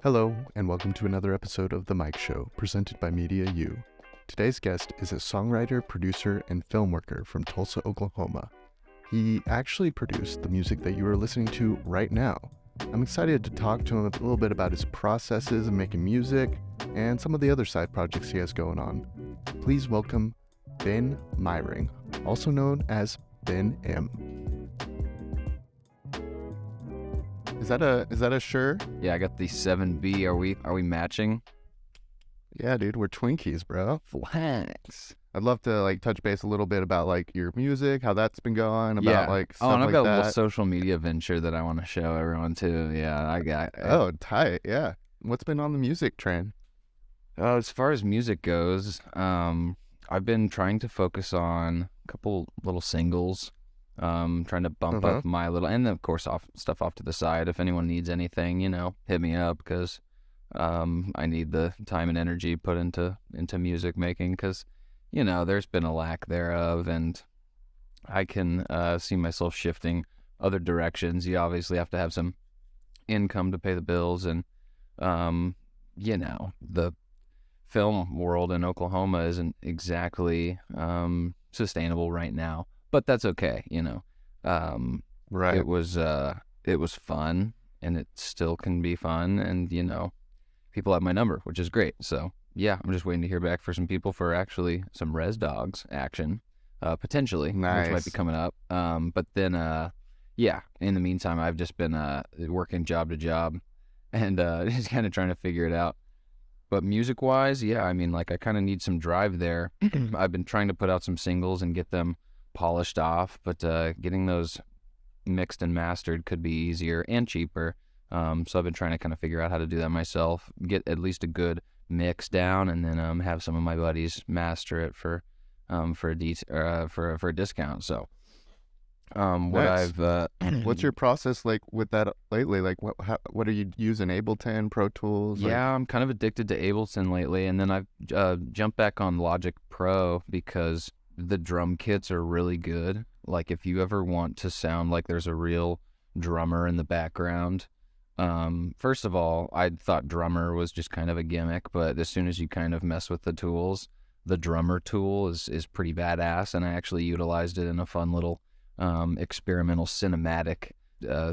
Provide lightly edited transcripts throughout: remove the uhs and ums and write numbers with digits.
Hello, and welcome to another episode of The Mic Show, presented by Media U. Today's guest is a songwriter, producer, and film worker from Tulsa, Oklahoma. He actually produced the music that you are listening to right now. I'm excited to talk to him a little bit about his processes in making music and some of the other side projects he has going on. Please welcome MEIRING, also known as BenM. Is that a shirt? Yeah, I got the 7B. Are we matching? Yeah, dude, we're Twinkies, bro. Flex. I'd love to touch base a little bit about your music, how that's been going, about stuff and I've like got a that. little social media venture that I want to show everyone too. Yeah, I got. Oh, tight. Yeah. What's been on the music train? As far as music goes, I've been trying to focus on a couple little singles. Trying to bump up my little, and of course off to the side. If anyone needs anything, hit me up, because I need the time and energy put into music making, because there's been a lack thereof, and I can see myself shifting other directions. You obviously have to have some income to pay the bills, and the film world in Oklahoma isn't exactly sustainable right now. But that's okay, Right. It was fun, and it still can be fun, and people have my number, which is great. So yeah, I'm just waiting to hear back for some people for actually some Res Dogs action, potentially, Nice. which might be coming up. But then in the meantime, I've just been working job to job, and just kind of trying to figure it out. But music-wise, yeah, I kind of need some drive there. I've been trying to put out some singles and get them polished off, but getting those mixed and mastered could be easier and cheaper. So I've been trying to kind of figure out how to do that myself, get at least a good mix down, and then have some of my buddies master it for a discount. So Nice. What's your process like with that lately? What are you using? Ableton, Pro Tools? Yeah, I'm kind of addicted to Ableton lately, and then I've jumped back on Logic Pro because the drum kits are really good. Like, if you ever want to sound like there's a real drummer in the background, first of all, I thought drummer was just kind of a gimmick, but as soon as you kind of mess with the tools, the drummer tool is pretty badass, and I actually utilized it in a fun little experimental cinematic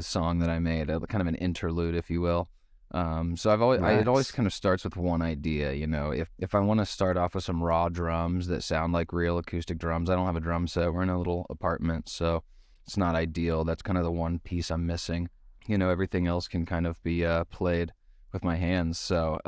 song that I made, kind of an interlude, if you will. So it always kind of starts with one idea, if I want to start off with some raw drums that sound like real acoustic drums. I don't have a drum set. We're in a little apartment, so it's not ideal. That's kind of the one piece I'm missing. Everything else can kind of be played with my hands. So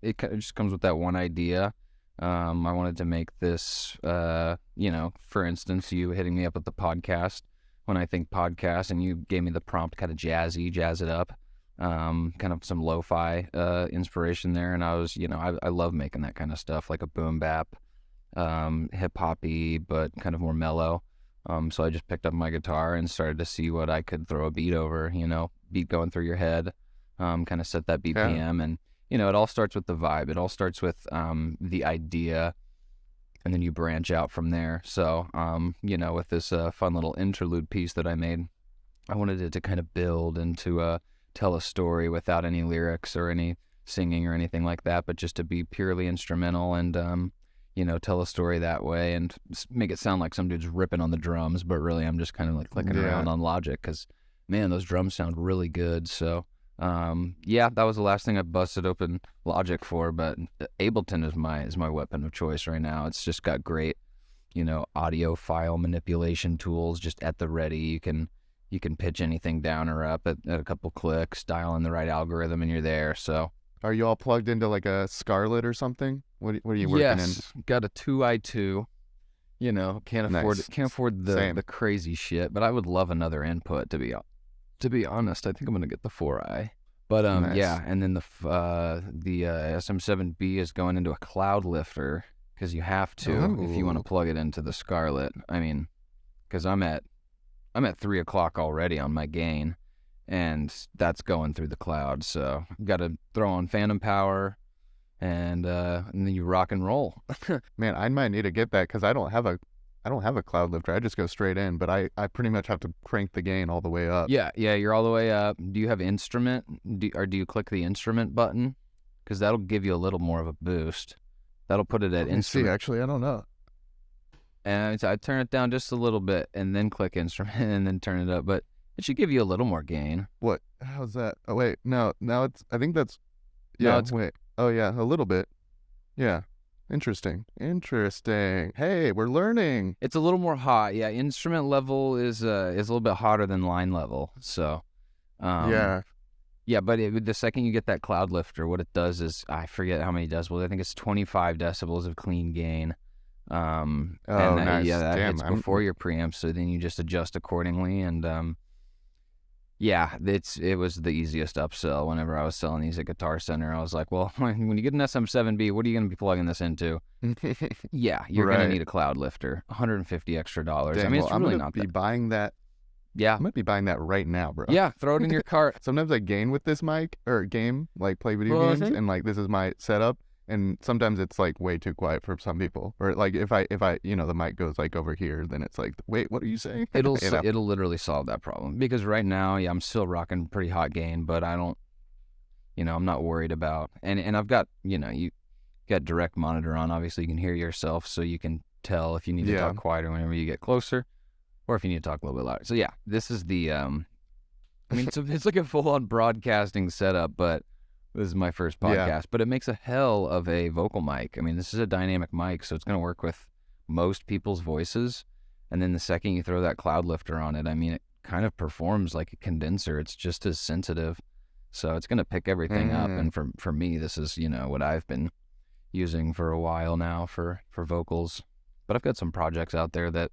it kind of just comes with that one idea. I wanted to make this, for instance, you hitting me up with the podcast. When I think podcast and you gave me the prompt, kind of jazz it up. Kind of some lo-fi inspiration there, and I was, I love making that kind of stuff, like a boom bap, hip-hoppy, but kind of more mellow. So I just picked up my guitar and started to see what I could throw a beat over, beat going through your head, kind of set that BPM, and it all starts with the vibe. It all starts with the idea, and then you branch out from there. So with this fun little interlude piece that I made, I wanted it to kind of build into tell a story without any lyrics or any singing or anything like that, but just to be purely instrumental and tell a story that way, and make it sound like some dude's ripping on the drums, but really I'm just kind of clicking around on Logic, because man, those drums sound really good. So that was the last thing I busted open Logic for, but Ableton is my weapon of choice right now. It's just got great audio file manipulation tools just at the ready. You can pitch anything down or up at a couple clicks, dial in the right algorithm, and you're there. So, are you all plugged into a Scarlett or something? What are you working in? Yes, got a 2i2. Can't afford the crazy shit, but I would love another input. To be honest, I think I'm gonna get the 4i. But Nice. Yeah, and then the SM7B is going into a cloud lifter, because you have to if you want to plug it into the Scarlett. Because I'm at 3 o'clock already on my gain, and that's going through the cloud. So got to throw on phantom power, and then you rock and roll. Man, I might need to get that, because I don't have a I don't have a cloud lifter. I just go straight in, but I pretty much have to crank the gain all the way up. Yeah, you're all the way up. Do you have instrument? Or do you click the instrument button? Because that'll give you a little more of a boost. That'll put it at Let me instrument. see, actually, I don't know. And I turn it down just a little bit and then click instrument and then turn it up. But it should give you a little more gain. What? How's that? Oh, wait. No, now I think that's, yeah, wait. Oh, yeah, a little bit. Yeah. Interesting. Hey, we're learning. It's a little more hot. Yeah, instrument level is a little bit hotter than line level. So, Yeah. Yeah, but the second you get that cloud lifter, what it does is, I forget how many decibels. I think it's 25 decibels of clean gain. Oh, nice. Yeah, that Damn, hits before your preamp, so then you just adjust accordingly. And yeah, it was the easiest upsell whenever I was selling these at Guitar Center. I was like, well, when you get an SM7B, what are you going to be plugging this into? Yeah, you're going to need a cloud lifter, $150 extra. Dang, I mean, it's I'm really gonna not be that. buying that. Yeah. I might be buying that right now, bro. Yeah, throw it in your cart. Sometimes I game with this mic or game, like play video games, and like this is my setup. And sometimes it's like way too quiet for some people, or like if I the mic goes like over here, then it's like, wait, what are you saying? It'll literally solve that problem, because right now, yeah, I'm still rocking pretty hot gain, but I don't, I'm not worried about, and I've got, you got direct monitor on. Obviously, you can hear yourself, so you can tell if you need to talk quieter whenever you get closer, or if you need to talk a little bit louder. So yeah, this is the, I mean, it's like a full-on broadcasting setup, but this is my first podcast, but it makes a hell of a vocal mic. I mean, this is a dynamic mic, so it's going to work with most people's voices. And then the second you throw that cloud lifter on it, I mean, it kind of performs like a condenser. It's just as sensitive. So it's going to pick everything up. And for me, this is, what I've been using for a while now for vocals. But I've got some projects out there that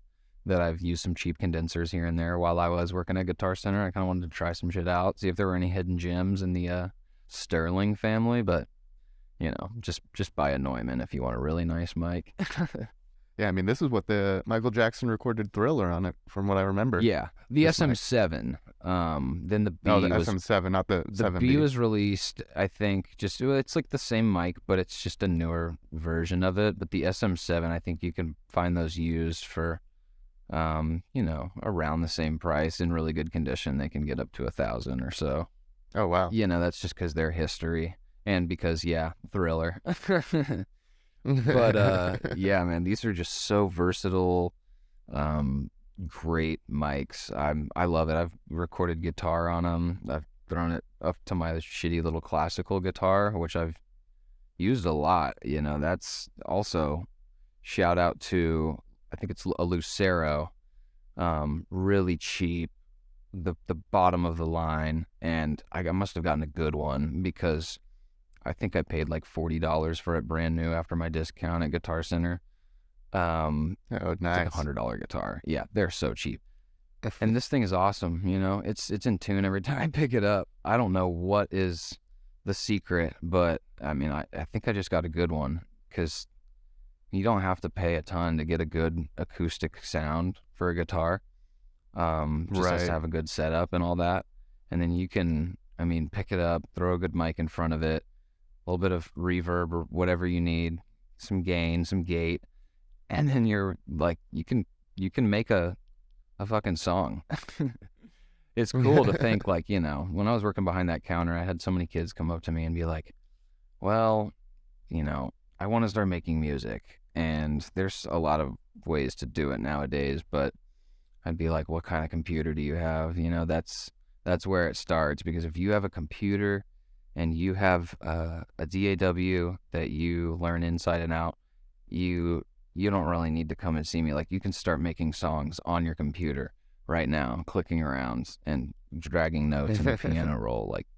I've used some cheap condensers here and there while I was working at Guitar Center. I kind of wanted to try some shit out, see if there were any hidden gems in the Sterling family, but just buy a Neumann if you want a really nice mic. Yeah, I mean, this is what the Michael Jackson recorded Thriller on it, from what I remember. Yeah, the SM7. Then the B the SM7, not the 7B. The B was released, I think, it's like the same mic, but it's just a newer version of it. But the SM7, I think you can find those used for, around the same price in really good condition. They can get up to $1,000 or so. Oh, wow. That's just because their history and because, Thriller. But, yeah, man, these are just so versatile, great mics. I love it. I've recorded guitar on them. I've thrown it up to my shitty little classical guitar, which I've used a lot. That's also shout out to, I think it's a Lucero, really cheap. The bottom of the line, and I must have gotten a good one, because I think I paid like $40 for it brand new after my discount at Guitar Center. Oh, nice. It's like a $100 guitar. Yeah, they're so cheap. And this thing is awesome. It's in tune every time I pick it up. I don't know what is the secret, but I mean, I think I just got a good one, because you don't have to pay a ton to get a good acoustic sound for a guitar. Just has to have a good setup and all that, and then you can, pick it up, throw a good mic in front of it, a little bit of reverb or whatever you need, some gain, some gate, and then you're like, you can make a fucking song. It's cool to think, like, when I was working behind that counter, I had so many kids come up to me and be like, well, I want to start making music, and there's a lot of ways to do it nowadays, but I'd be like, what kind of computer do you have? That's where it starts, because if you have a computer and you have a DAW that you learn inside and out, you don't really need to come and see me. Like, you can start making songs on your computer right now, clicking around and dragging notes in the piano roll. Like,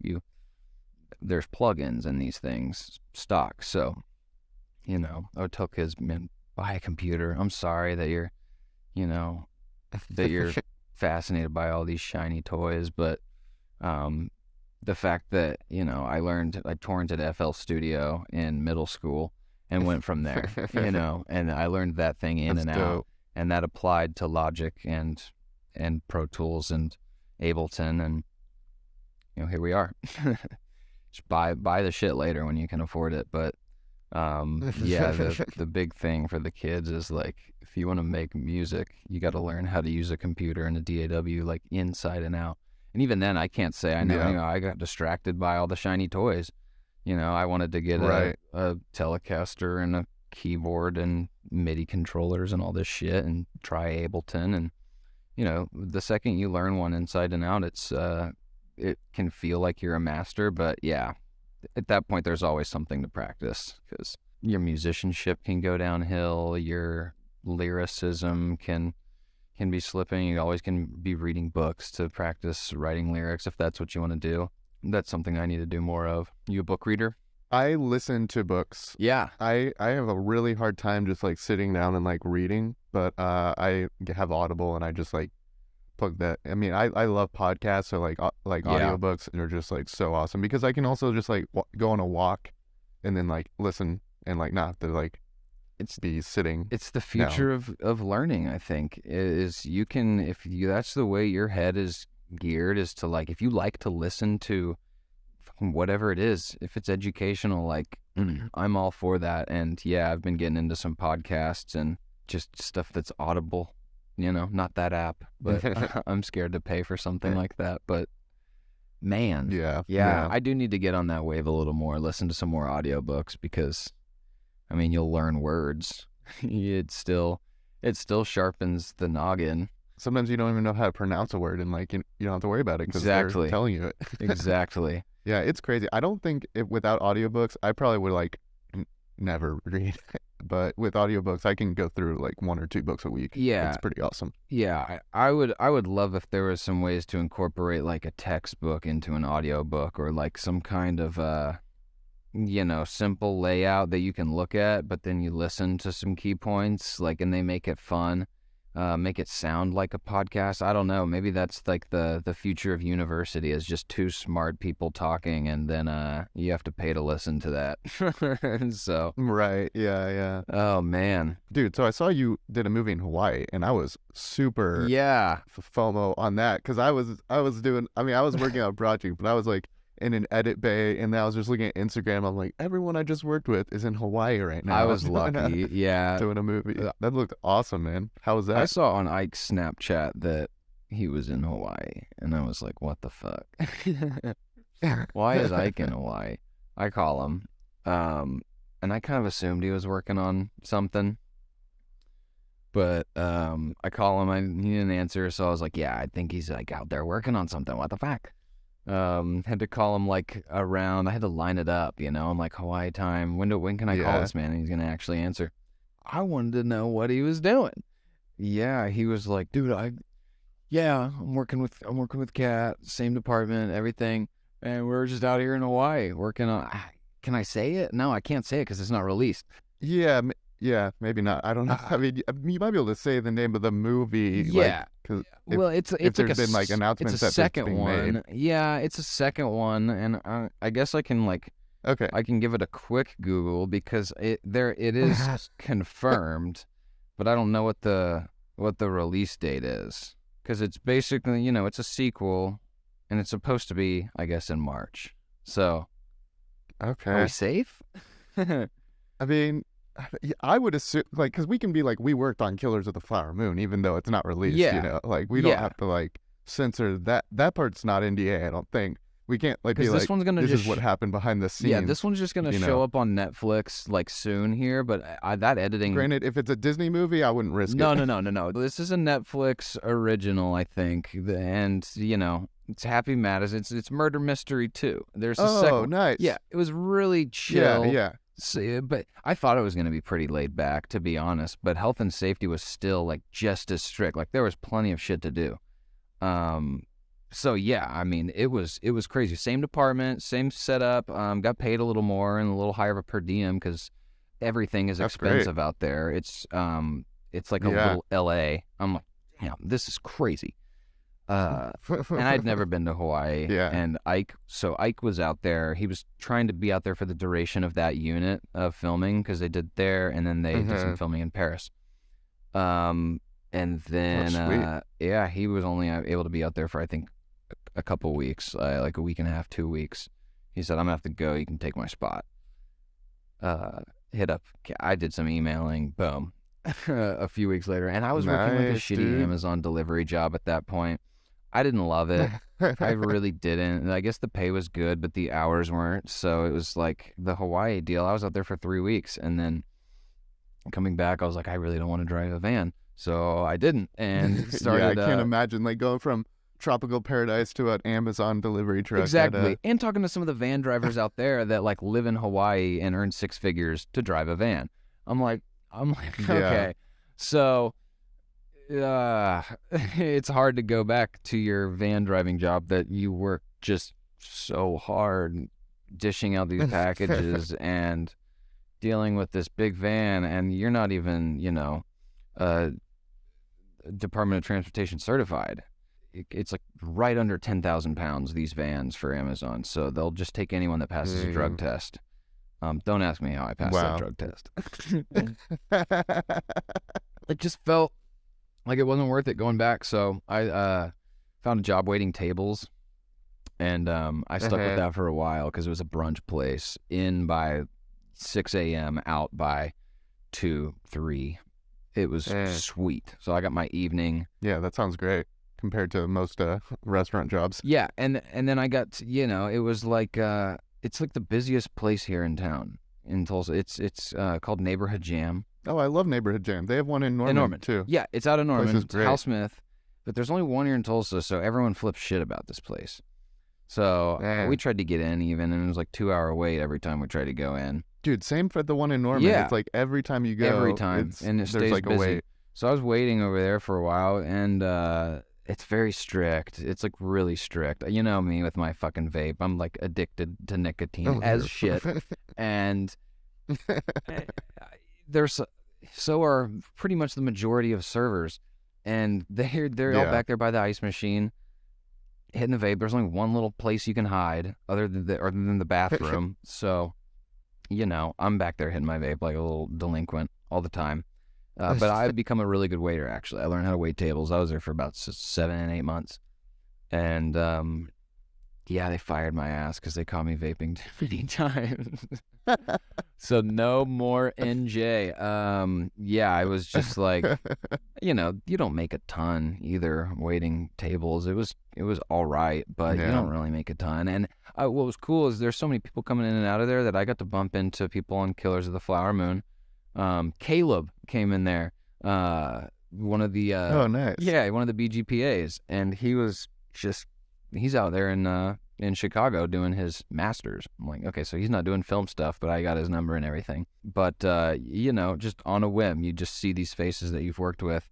there's plugins in these things, stock. So, I would tell kids, man, buy a computer. I'm sorry that you're fascinated by all these shiny toys, but the fact that I torrented FL Studio in middle school and went from there, and I learned that thing in and out, and that applied to Logic and Pro Tools and Ableton, and here we are. Just buy the shit later when you can afford it, but Yeah, the big thing for the kids is like, if you want to make music, you got to learn how to use a computer and a DAW like inside and out. And even then, I can't say I know. Yeah. You know, I got distracted by all the shiny toys. You know, I wanted to get Right. a Telecaster and a keyboard and MIDI controllers and all this shit and try Ableton. And, you know, the second you learn one inside and out, it can feel like you're a master. But yeah, at that point, there's always something to practice because your musicianship can go downhill. Your lyricism can be slipping. You always can be reading books to practice writing lyrics if that's what you want to do. That's something I need to do more of. You a book reader? I listen to books. Yeah. I have a really hard time just like sitting down and like reading, but I have Audible and I just like plug that. I mean, I love podcasts or like audiobooks, and they're just like so awesome because I can also just like go on a walk and then like listen and like not have to like be sitting. It's the future of learning, I think, is you can, that's the way your head is geared, is to like, if you like to listen to whatever it is, if it's educational, like I'm all for that. And yeah, I've been getting into some podcasts and just stuff that's audible, you know, not that app, but I'm scared to pay for something like that. But man, yeah, I do need to get on that wave a little more, listen to some more audiobooks because I mean, you'll learn words. It still sharpens the noggin. Sometimes you don't even know how to pronounce a word, and like you don't have to worry about it because they're telling you it. Exactly. Yeah, it's crazy. I don't think without audiobooks, I probably would like never read. But with audiobooks, I can go through like 1 or 2 books a week. Yeah, it's pretty awesome. Yeah, I would love if there was some ways to incorporate like a textbook into an audiobook, or like some kind of you know, simple layout that you can look at, but then you listen to some key points, like, and they make it fun, make it sound like a podcast. I don't know. Maybe that's like the future of university, is just 2 smart people talking, and then you have to pay to listen to that. So right, yeah. Oh man, dude. So I saw you did a movie in Hawaii, and I was super FOMO on that because I was doing. I mean, I was working on a project, but I was like in an edit bay, and then I was just looking at Instagram. I'm like, everyone I just worked with is in Hawaii right now. I was lucky, yeah. Doing a movie. That looked awesome, man. How was that? I saw on Ike's Snapchat that he was in Hawaii, and I was like, what the fuck? Why is Ike in Hawaii? I call him, and I kind of assumed he was working on something, but I call him, he didn't answer, so I was like, yeah, I think he's like out there working on something. What the fuck? Had to call him like around, I had to line it up, you know, I'm like, Hawaii time, when can I call this man and he's gonna actually answer? I wanted to know what he was doing. Yeah, he was like, dude, I'm working with Kat, same department, everything, and we're just out here in Hawaii working on. Can I say it? No, I can't say it because it's not released. Yeah, maybe not. I don't know. I mean, you might be able to say the name of the movie. Yeah. Like, well, it's if there's been like announcements that it's being made. Yeah, it's a second one, and I guess I can like. Okay. I can give it a quick Google because it is confirmed, but I don't know what the release date is, because it's basically, you know, it's a sequel, and it's supposed to be, I guess, in March. So, okay, are we safe? I mean, I would assume, like, because we can be like, we worked on Killers of the Flower Moon, even though it's not released. Yeah. You know, like we don't have to like censor that. That part's not NDA. I don't think. We can't like be this like, one's gonna this just is what happened behind the scenes. Yeah, this one's just gonna show up on Netflix like soon here. But that editing. Granted, if it's a Disney movie, I wouldn't risk it. No. This is a Netflix original, I think, and you know, it's Happy Madison. It's Murder Mystery 2. There's a second. Oh, nice. Yeah, it was really chill. Yeah. So, but I thought it was gonna be pretty laid back, to be honest. But health and safety was still like just as strict. Like there was plenty of shit to do. So yeah, I mean, it was crazy. Same department, same setup. Got paid a little more and a little higher of a per diem because everything is expensive out there. It's like a little LA. I'm like, damn, this is crazy. And I'd never been to Hawaii. Yeah. And Ike was out there. He was trying to be out there for the duration of that unit of filming because they did there, and then they did some filming in Paris. And then he was only able to be out there for, I think, a couple weeks, like a week and a half, 2 weeks. He said, I'm gonna have to go, you can take my spot. hit up. I did some emailing. Boom. A few weeks later, and I was working like a shitty dude. Amazon delivery job at that point. I didn't love it. I really didn't. I guess the pay was good, but the hours weren't. So it was like the Hawaii deal. I was out there for 3 weeks, and then coming back, I was like, I really don't want to drive a van. So I didn't, and started. I can't imagine like going from tropical paradise to an Amazon delivery truck. Exactly. And talking to some of the van drivers out there that like live in Hawaii and earn 6 figures to drive a van. I'm like, okay. So it's hard to go back to your van driving job that you work just so hard dishing out these packages and dealing with this big van, and you're not even, Department of Transportation certified. It's like right under 10,000 pounds, these vans for Amazon. So they'll just take anyone that passes a drug test. Don't ask me how I passed that drug test. It just felt like it wasn't worth it going back. So I found a job waiting tables, and I stuck with that for a while because it was a brunch place, in by 6 a.m., out by 2, 3. It was sweet. So I got my evening. Yeah, that sounds great compared to most restaurant jobs. Yeah, and then I got, it was like, it's like the busiest place here in town, in Tulsa. It's called Neighborhood Jam. Oh, I love Neighborhood Jam. They have one in Norman, too. Yeah, it's out of Norman. It's Hal Smith. But there's only one here in Tulsa, so everyone flips shit about this place. So we tried to get in even, and it was like 2-hour wait every time we tried to go in. Dude, same for the one in Norman. Yeah. It's like every time you go. Every time. And it stays like busy. A wait. So I was waiting over there for a while, and it's very strict. It's like really strict. You know me with my fucking vape. I'm like addicted to nicotine as shit. And so are pretty much the majority of servers. And they're all back there by the ice machine, hitting the vape. There's only one little place you can hide other than the bathroom. So, I'm back there hitting my vape like a little delinquent all the time. But I've become a really good waiter, actually. I learned how to wait tables. I was there for about 7 and 8 months. And, they fired my ass because they caught me vaping too many times. So no more NJ. I was just like, you don't make a ton either waiting tables. It was all right, but you don't really make a ton. And what was cool is there's so many people coming in and out of there that I got to bump into people on Killers of the Flower Moon. Caleb came in there, one of the oh, nice. Yeah, one of the BGPAs, and he's out there in Chicago doing his masters. I'm like, okay, so he's not doing film stuff, but I got his number and everything. But just on a whim, you just see these faces that you've worked with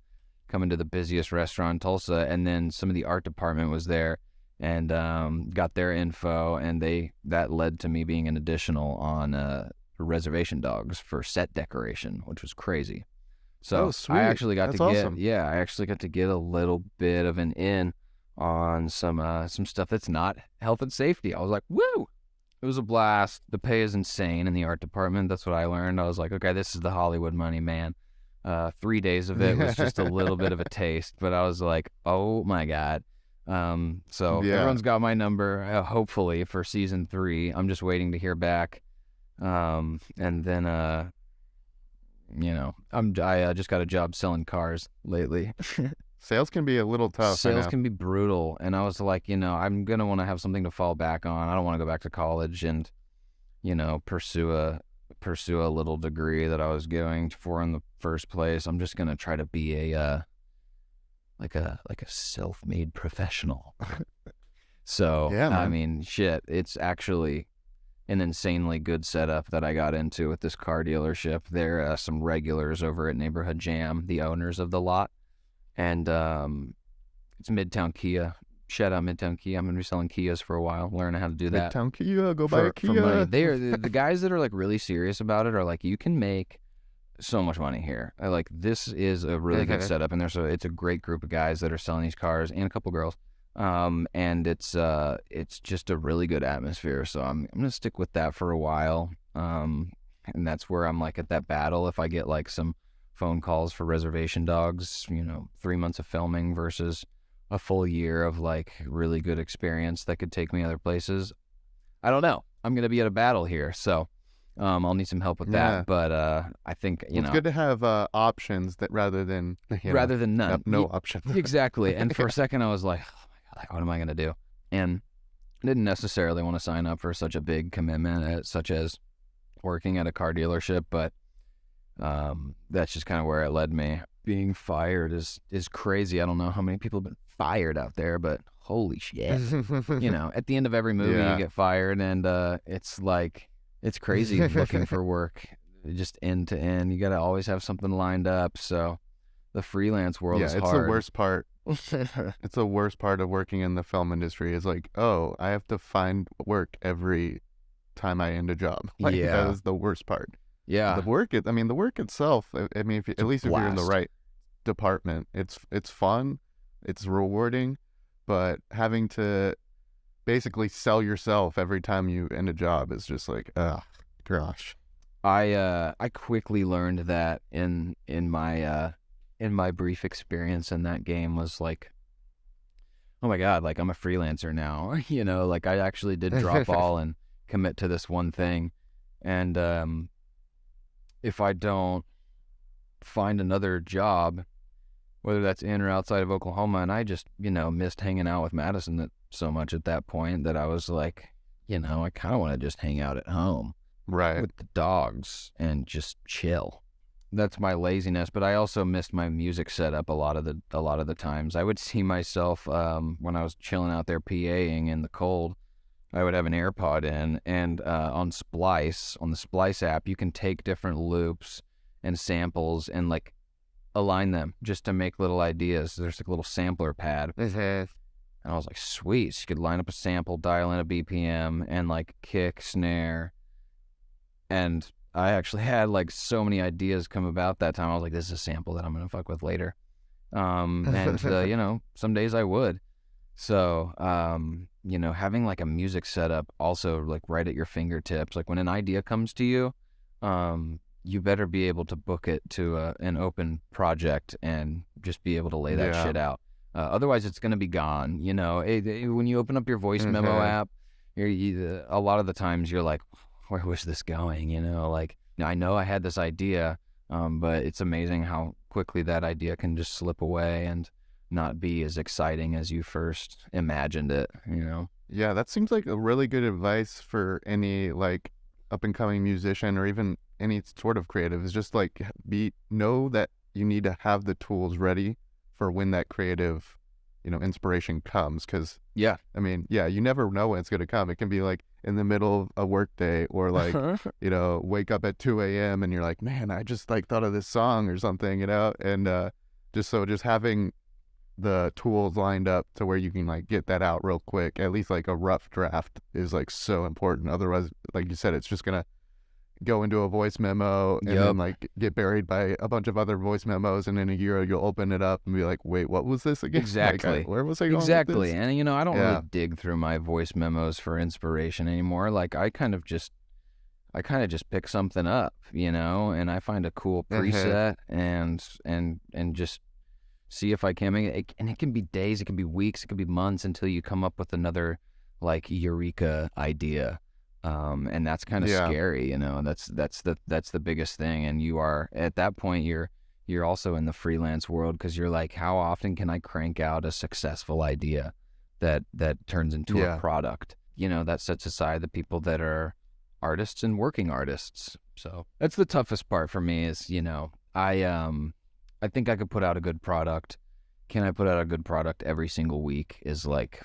come into the busiest restaurant in Tulsa, and then some of the art department was there and got their info, and that led to me being an additional on reservation dogs for set decoration, which was crazy. So I actually got awesome. I actually got to get a little bit of an in on some stuff that's not health and safety. I was like, woo! It was a blast. The pay is insane in the art department. That's what I learned. I was like, okay, this is the Hollywood money, man. 3 days of it was just a little bit of a taste, but I was like, oh my God. Everyone's got my number, hopefully, for season 3. I'm just waiting to hear back. And then, I just got a job selling cars lately. Sales can be a little tough. Sales can be brutal. And I was like, I'm going to want to have something to fall back on. I don't want to go back to college and, pursue a little degree that I was going for in the first place. I'm just going to try to be a self-made professional. So, yeah, man. I mean, shit, it's actually an insanely good setup that I got into with this car dealership. They're some regulars over at Neighborhood Jam, the owners of the lot. And it's Midtown Kia. Shout out Midtown Kia. I'm going to be selling Kias for a while, learning how to do that. Midtown Kia, go buy a Kia. For money. They're the guys that are like really serious about it are like, you can make so much money here. This is a really good setup, and it's a great group of guys that are selling these cars, and a couple girls. And it's just a really good atmosphere. So I'm going to stick with that for a while. And that's where I'm like at that battle. If I get like some phone calls for reservation dogs, 3 months of filming versus a full year of like really good experience that could take me other places. I don't know. I'm going to be at a battle here. So I'll need some help with Yeah. that, but I think It's good to have options that rather than none. no options. Exactly. And for a second, I was like, oh my god, like, what am I gonna do? And I didn't necessarily want to sign up for such a big commitment, such as working at a car dealership, but that's just kind of where it led me. Being fired is crazy. I don't know how many people have been fired out there, but holy shit. At the end of every movie you get fired, and it's like, it's crazy looking for work just end to end. You got to always have something lined up. So the freelance world is hard. It's the worst part. It's the worst part of working in the film industry is like, oh, I have to find work every time I end a job. Like, that is the worst part. Yeah. The work itself, I mean, at least if you're in the right department, it's fun, it's rewarding, but having to basically sell yourself every time you end a job is just like, gosh. I quickly learned that in my brief experience in that game was like, oh my god, like I'm a freelancer now. Like I actually did drop all and commit to this one thing, and if I don't find another job, whether that's in or outside of Oklahoma, and I just, missed hanging out with Madison so much at that point that I was like, I kind of want to just hang out at home. Right. With the dogs and just chill. That's my laziness, but I also missed my music setup a lot of the times. I would see myself when I was chilling out there PAing in the cold, I would have an AirPod in, and on the Splice app, you can take different loops and samples and like align them just to make little ideas. There's like a little sampler pad. And I was like, sweet. So you could line up a sample, dial in a BPM, and like kick, snare. And I actually had like so many ideas come about that time. I was like, this is a sample that I'm going to fuck with later. And some days I would. So, having like a music setup also like right at your fingertips, like when an idea comes to you, you better be able to book it to an open project and just be able to lay that shit out. Otherwise it's going to be gone. When you open up your VoiceMemo app, a lot of the times you're like, where was this going? Like, I know I had this idea, but it's amazing how quickly that idea can just slip away and not be as exciting as you first imagined it, Yeah, that seems like a really good advice for any like up and coming musician or even any sort of creative, is just like know that you need to have the tools ready for when that creative, inspiration comes. Cause you never know when it's going to come. It can be like in the middle of a work day or like, wake up at 2 a.m. and you're like, man, I just like thought of this song or something, and just having the tools lined up to where you can like get that out real quick, at least like a rough draft, is like so important. Otherwise, like you said, it's just going to go into a voice memo and then like get buried by a bunch of other voice memos, and in a year you'll open it up and be like, wait, what was this again? Exactly. Like, where was I going exactly with this? And I don't really dig through my voice memos for inspiration anymore. Like I kind of just pick something up, and I find a cool preset and just see if I can make it. And it can be days, it can be weeks, it can be months until you come up with another like eureka idea. And that's kind of scary, that's the biggest thing. And you are at that point, you're also in the freelance world, because you're like, how often can I crank out a successful idea that turns into a product? That sets aside the people that are artists and working artists. So that's the toughest part for me is, I think I could put out a good product. Can I put out a good product every single week is like,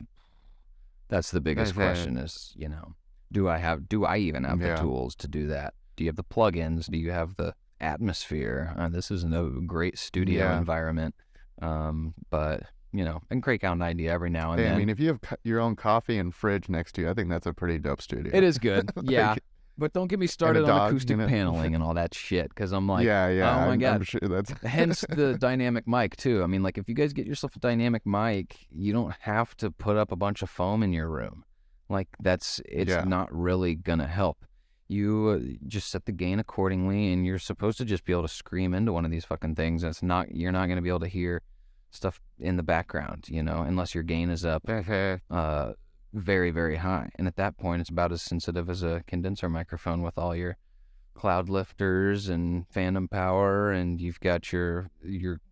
that's the biggest question is, do I even have the tools to do that? Do you have the plugins? Do you have the atmosphere? This isn't a great studio environment. But, and crank out an idea every now and then. I mean, if you have your own coffee and fridge next to you, I think that's a pretty dope studio. It is good. Yeah. But don't get me started on acoustic paneling and all that shit, because I'm like, oh my God. I'm sure that's... Hence the dynamic mic, too. I mean, like, if you guys get yourself a dynamic mic, you don't have to put up a bunch of foam in your room. Like, it's not really going to help. You just set the gain accordingly, and you're supposed to just be able to scream into one of these fucking things. You're not going to be able to hear stuff in the background, unless your gain is up very, very high. And at that point, it's about as sensitive as a condenser microphone with all your cloud lifters and phantom power, and you've got your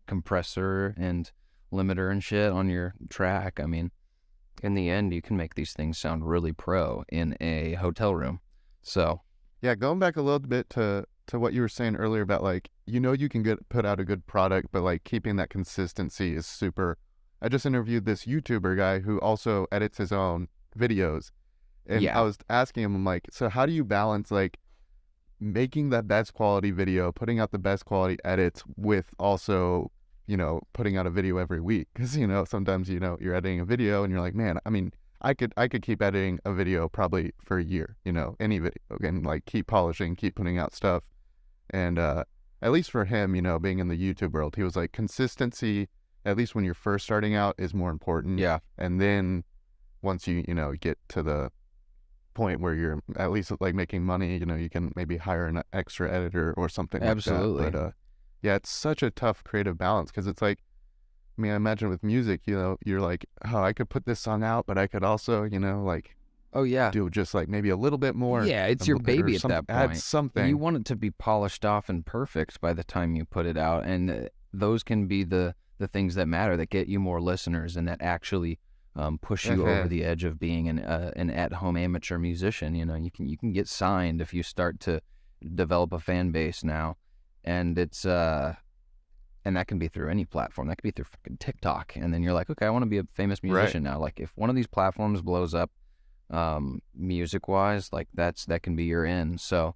compressor and limiter and shit on your track. I mean, in the end, you can make these things sound really pro in a hotel room. So Yeah, going back a little bit to what you were saying earlier about like, you can put out a good product, but like keeping that consistency is super. I just interviewed this YouTuber guy who also edits his own videos, and I yeah, was asking him, I'm like, so how do you balance like making the best quality video, putting out the best quality edits with also, putting out a video every week? Because, sometimes, you're editing a video and you're like, man, I mean, I could keep editing a video probably for a year, any video, and like keep polishing, keep putting out stuff. And at least for him, being in the YouTube world, he was like, consistency, at least when you're first starting out, is more important. yeah, And then once you, get to the point where you're at least like making money, you can maybe hire an extra editor or something absolutely. like that. But yeah, it's such a tough creative balance, because it's like, I mean, I imagine with music, you're like, oh, I could put this song out, but I could also, like Oh yeah, do just like maybe a little bit more. yeah. It's your baby at that Add point. something. You want it to be polished off and perfect by the time you put it out, and those can be the things that matter, that get you more listeners, and that actually push you over the edge of being an at-home amateur musician. You can get signed if you start to develop a fan base now, and it's and that can be through any platform. That could be through fucking TikTok, and then you're like, okay, I want to be a famous musician now. Like if one of these platforms blows up, music-wise, like that can be your in. So,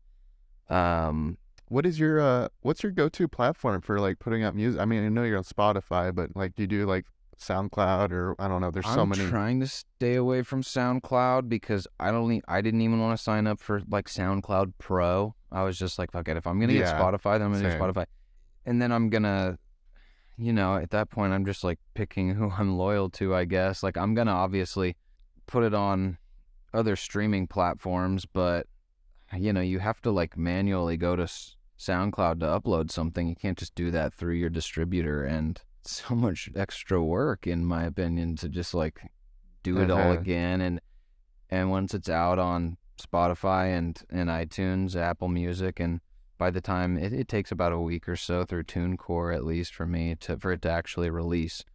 what's your go-to platform for like putting out music? I mean, I know you're on Spotify, but like, do you do like SoundCloud, or I don't know, there's so many. I'm trying to stay away from SoundCloud because I didn't even want to sign up for like SoundCloud Pro. I was just like, fuck it, if I'm gonna get Spotify, then I'm gonna do Spotify. And then I'm gonna, at that point, I'm just like picking who I'm loyal to, I guess. Like I'm gonna obviously put it on other streaming platforms, but you have to like manually go to SoundCloud to upload something. You can't just do that through your distributor, and so much extra work, in my opinion, to just like do it all again. And once it's out on Spotify and iTunes, Apple Music, and by the time it takes about a week or so through TuneCore, at least for me, for it to actually release.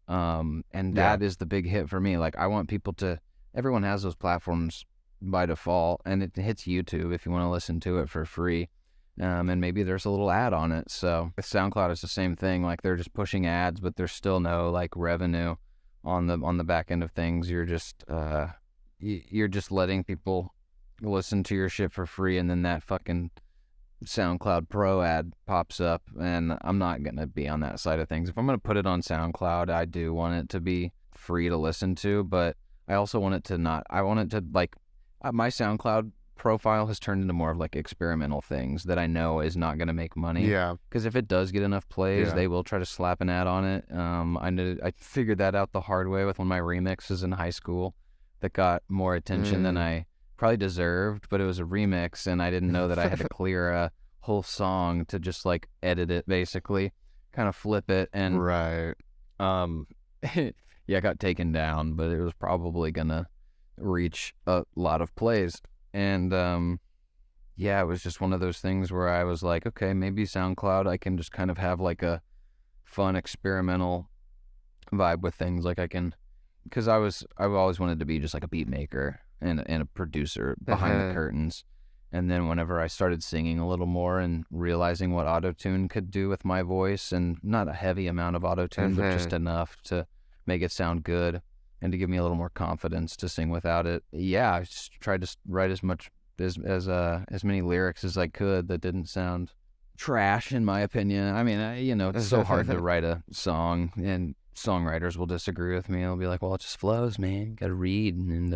And that is the big hit for me. Like I want people to, everyone has those platforms by default, and it hits YouTube if you want to listen to it for free. And maybe there's a little ad on it. So with SoundCloud, it's the same thing. Like they're just pushing ads, but there's still no like revenue on the back end of things. You're just letting people listen to your shit for free, and then that fucking SoundCloud Pro ad pops up, and I'm not gonna be on that side of things. If I'm gonna put it on SoundCloud, I do want it to be free to listen to, but I also want it to not. I want it to like my SoundCloud profile has turned into more of like experimental things that I know is not going to make money. Yeah. Because if it does get enough plays, they will try to slap an ad on it. I figured that out the hard way with one of my remixes in high school that got more attention than I probably deserved, but it was a remix, and I didn't know that I had to clear a whole song to just like edit it, basically, kind of flip it, and right. Yeah, it got taken down, but it was probably gonna reach a lot of plays. And yeah, it was just one of those things where I was like, okay, maybe SoundCloud, I can just kind of have like a fun experimental vibe with things. Like I can, because I've always wanted to be just like a beat maker and a producer behind the curtains. And then whenever I started singing a little more and realizing what autotune could do with my voice, and not a heavy amount of autotune, but just enough to make it sound good and to give me a little more confidence to sing without it. Yeah, I just tried to write as many lyrics as I could that didn't sound trash, in my opinion. I mean, it's so hard to write a song, and songwriters will disagree with me. They'll be like, well, it just flows, man. You gotta read and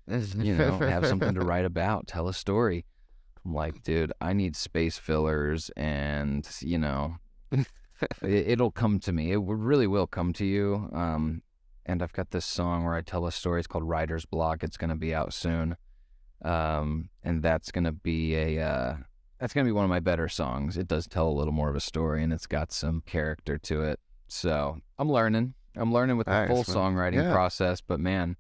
have something to write about, tell a story. I'm like, dude, I need space fillers, and it'll come to me. It really will come to you. And I've got this song where I tell a story. It's called Writer's Block. It's going to be out soon. And that's going to be one of my better songs. It does tell a little more of a story, and it's got some character to it. So I'm learning with the full songwriting process, but man,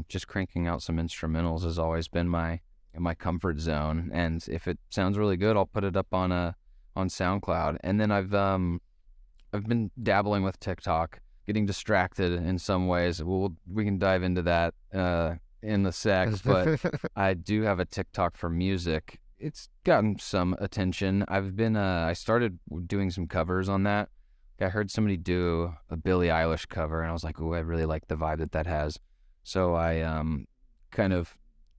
just cranking out some instrumentals has always been my in my comfort zone, and if it sounds really good, I'll put it up on SoundCloud. And then I've been dabbling with TikTok, getting distracted in some ways. We can dive into that in the sec, but I do have a TikTok for music. It's gotten some attention. I started doing some covers on that. I heard somebody do a Billie Eilish cover, and I was like, "Oh, I really like the vibe that has." So I kind of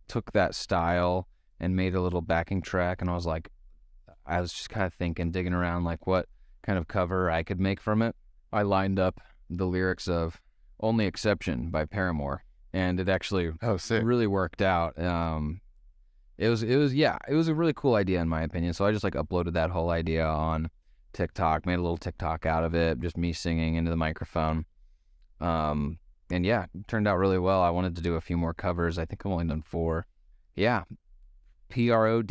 took that style and made a little backing track, and I was just kind of thinking, digging around, like what kind of cover I could make from it. I lined up the lyrics of "Only Exception" by Paramore, and it actually really worked out. It was a really cool idea in my opinion. So I just like uploaded that whole idea on TikTok, made a little TikTok out of it, just me singing into the microphone. And yeah, it turned out really well. I wanted to do a few more covers. I think I've only done 4. Yeah, prod.benm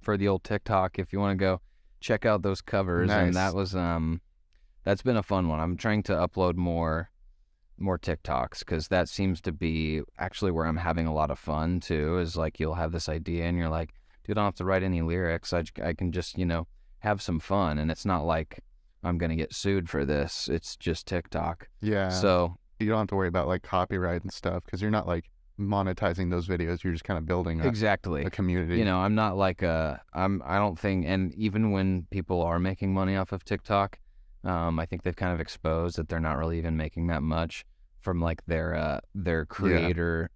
for the old TikTok if you want to go check out those covers. Nice. And that was that's been a fun one. I'm trying to upload more TikToks, because that seems to be actually where I'm having a lot of fun too, is like you'll have this idea and you're like, dude, I don't have to write any lyrics. I can just, have some fun, and it's not like I'm going to get sued for this. It's just TikTok. Yeah. So you don't have to worry about like copyright and stuff, because you're not like monetizing those videos. You're just kind of building a community. I'm not like I don't think, and even when people are making money off of TikTok, I think they've kind of exposed that they're not really even making that much from like their creator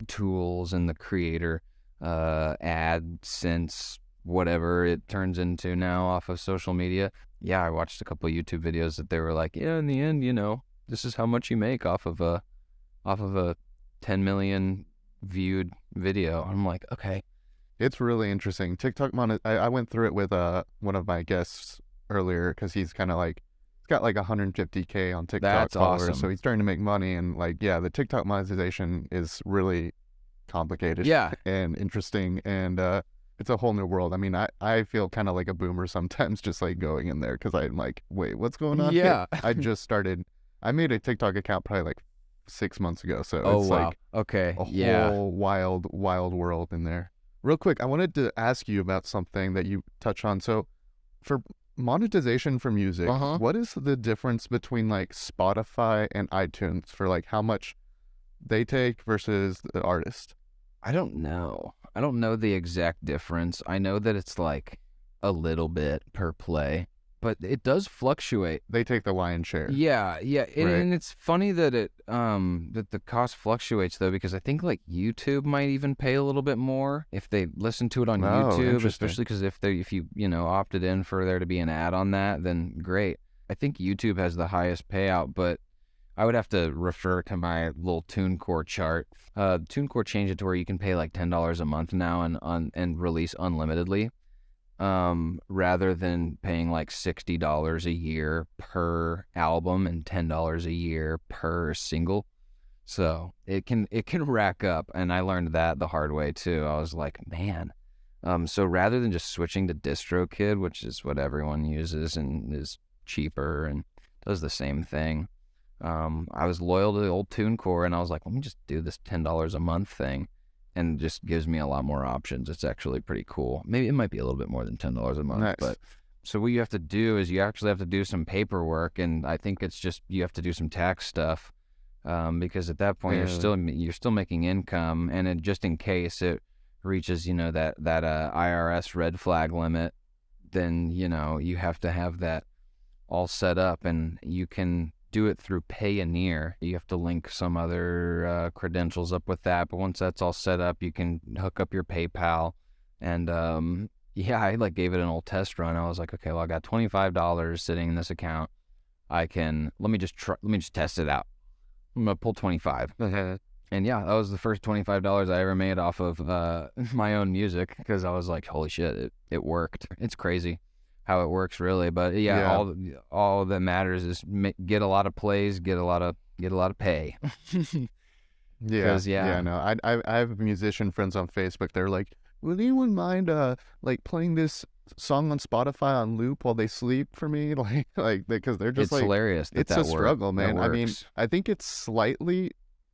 tools and the creator AdSense, whatever it turns into now off of social media. Yeah, I watched a couple of YouTube videos that they were like, yeah, in the end, this is how much you make off of a 10 million viewed video. I'm like, okay. It's really interesting. TikTok I went through it with one of my guests earlier, because he's kind of like, he's got like 150K on TikTok That's followers. awesome. So he's starting to make money, and like, yeah, the TikTok monetization is really complicated and interesting, and it's a whole new world. I mean, I feel kind of like a boomer sometimes just like going in there, because I'm like, wait, what's going on here? I made a TikTok account probably like 6 months ago, so it's like okay, a whole wild world in there. Real quick, I wanted to ask you about something that you touch on. So for monetization for music, what is the difference between like Spotify and iTunes for like how much they take versus the artist? I don't know the exact difference. I know that it's like a little bit per play, but it does fluctuate. They take the lion's share. Yeah. Right. And it's funny that that the cost fluctuates though, because I think like YouTube might even pay a little bit more if they listen to it on YouTube, especially because if you opted in for there to be an ad on that, then great. I think YouTube has the highest payout, but I would have to refer to my little TuneCore chart. TuneCore changed it to where you can pay like $10 a month now and release unlimitedly, rather than paying like $60 a year per album and $10 a year per single. So it can rack up, and I learned that the hard way too. I was like, man. So rather than just switching to DistroKid, which is what everyone uses and is cheaper and does the same thing, I was loyal to the old TuneCore, and I was like, let me just do this $10 a month thing, and it just gives me a lot more options. It's actually pretty cool. Maybe it might be a little bit more than $10 a month, but so what you have to do is you actually have to do some paperwork, and I think it's just you have to do some tax stuff, because at that point you're still making income, and just in case it reaches that IRS red flag limit, then you have to have that all set up, and you can do it through Payoneer. You have to link some other credentials up with that, but once that's all set up, you can hook up your PayPal. And I like gave it an old test run. I was like, okay, well, I got $25 sitting in this account. Let me just test it out. I'm gonna pull 25. And yeah, that was the first $25 I ever made off of my own music, because I was like, holy shit, it worked. It's crazy how it works, really. But all that matters is get a lot of plays, get a lot of pay. No, I have musician friends on Facebook. They're like, would anyone mind like playing this song on Spotify on loop while they sleep for me? Like because they're just it's hilarious. It's a struggle, man. I mean, I think it's slightly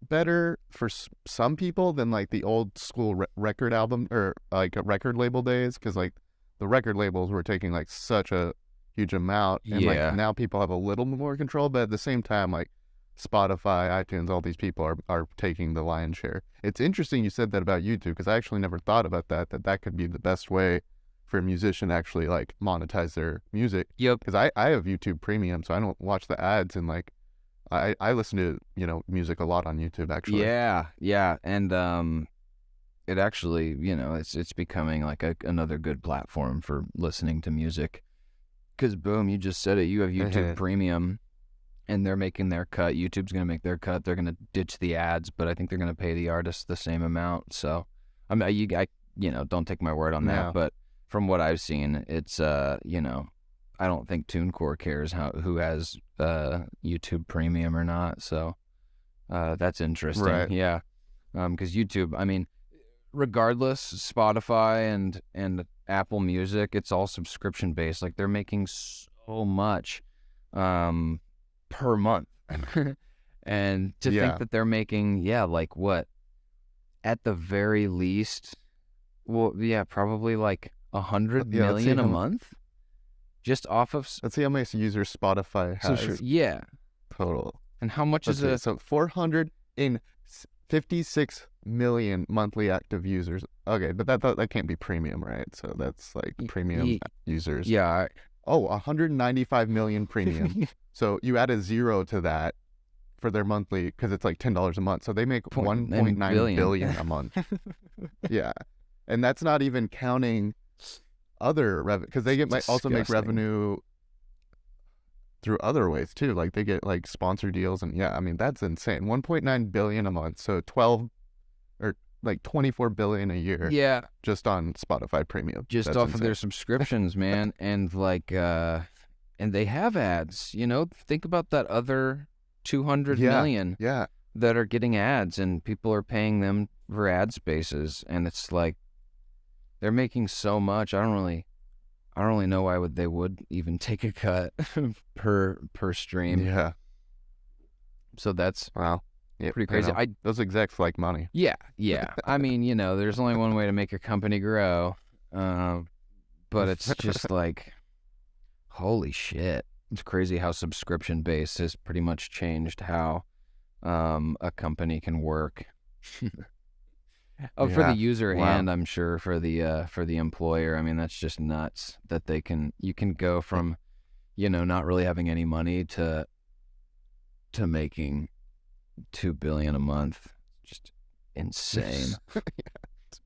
better for some people than like the old school record album or like a record label days, because like the record labels were taking like such a huge amount, and like now people have a little more control, but at the same time, like Spotify, iTunes, all these people are taking the lion's share. It's interesting you said that about YouTube, because I actually never thought about that could be the best way for a musician to actually like monetize their music. Yep. Because I have YouTube Premium, so I don't watch the ads, and like I listen to, you know, music a lot on YouTube actually. Yeah, and it actually, you know, it's becoming like another good platform for listening to music. Because boom, you just said it. You have YouTube Premium, and they're making their cut. YouTube's gonna make their cut. They're gonna ditch the ads, but I think they're gonna pay the artists the same amount. So, I mean, you know, don't take my word on that, but from what I've seen, it's you know, I don't think TuneCore cares who has YouTube Premium or not. So, that's interesting. Right. Yeah, because YouTube, I mean, regardless, Spotify and Apple Music, it's all subscription based. Like they're making so much per month. And to think that they're making like what, at the very least, well, probably like 100 million a month just off of let's see how many users Spotify has. Total. And how much is it? So 456 million monthly active users. Okay, but that can't be premium, right? So that's like premium users. Yeah. 195 million premium. So you add a zero to that for their monthly, because it's like $10 a month. So they make 1.9 billion a month. Yeah. And that's not even counting other revenue, because they also make revenue through other ways too. Like they get like sponsor deals, and I mean, that's insane. 1.9 billion a month. So 24 billion a year. Yeah. Just on Spotify Premium. Just that's off insane. of their subscriptions, man. And like, and they have ads, you know, think about that other 200 million that are getting ads, and people are paying them for ad spaces. And it's like, they're making so much. I don't really know why they would even take a cut per stream. Yeah. So that's pretty crazy. You know, those execs like money. Yeah. I mean, you know, there's only one way to make a company grow, but it's just like, holy shit! It's crazy how subscription based has pretty much changed how a company can work. For the user and I'm sure for the employer. I mean, that's just nuts that you can go from, you know, not really having any money to making $2 billion a month. Just insane.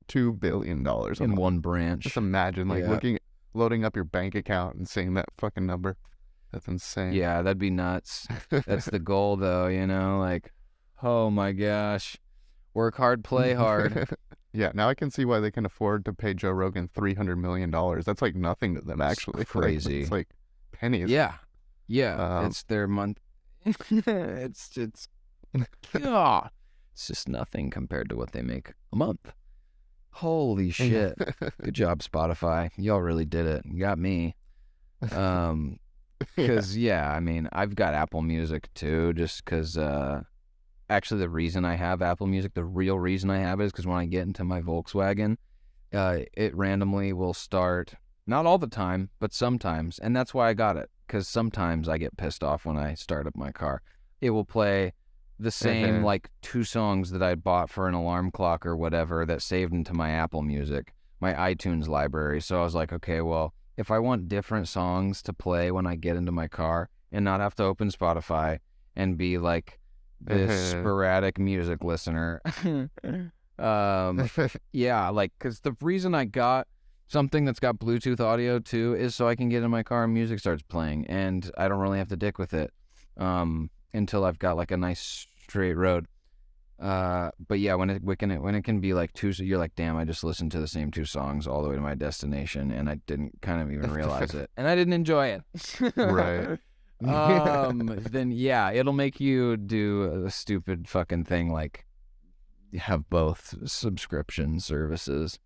$2 billion in one branch. Just imagine loading up your bank account and seeing that fucking number. That's insane. Yeah, that'd be nuts. That's the goal though, you know, like, oh my gosh. Work hard, play hard. Yeah, now I can see why they can afford to pay Joe Rogan $300 million. That's like nothing to them, actually. It's crazy. It's like pennies. Yeah. It's their month. It's just nothing compared to what they make a month. Holy shit. Good job, Spotify. Y'all really did it. You got me. Because, I mean, I've got Apple Music too, just because... Actually, the reason I have Apple Music, the real reason I have it, is because when I get into my Volkswagen, it randomly will start, not all the time, but sometimes. And that's why I got it, because sometimes I get pissed off when I start up my car. It will play the same, like, 2 songs that I bought for an alarm clock or whatever that saved into my Apple Music, my iTunes library. So I was like, okay, well, if I want different songs to play when I get into my car and not have to open Spotify and be like, this sporadic music listener. Like, because the reason I got something that's got Bluetooth audio too is so I can get in my car and music starts playing, and I don't really have to dick with it until I've got like a nice straight road. But yeah, when it can be like 2, so you're like, damn, I just listened to the same 2 songs all the way to my destination, and I didn't kind of even realize it, and I didn't enjoy it. Right. Then it'll make you do a stupid fucking thing like have both subscription services.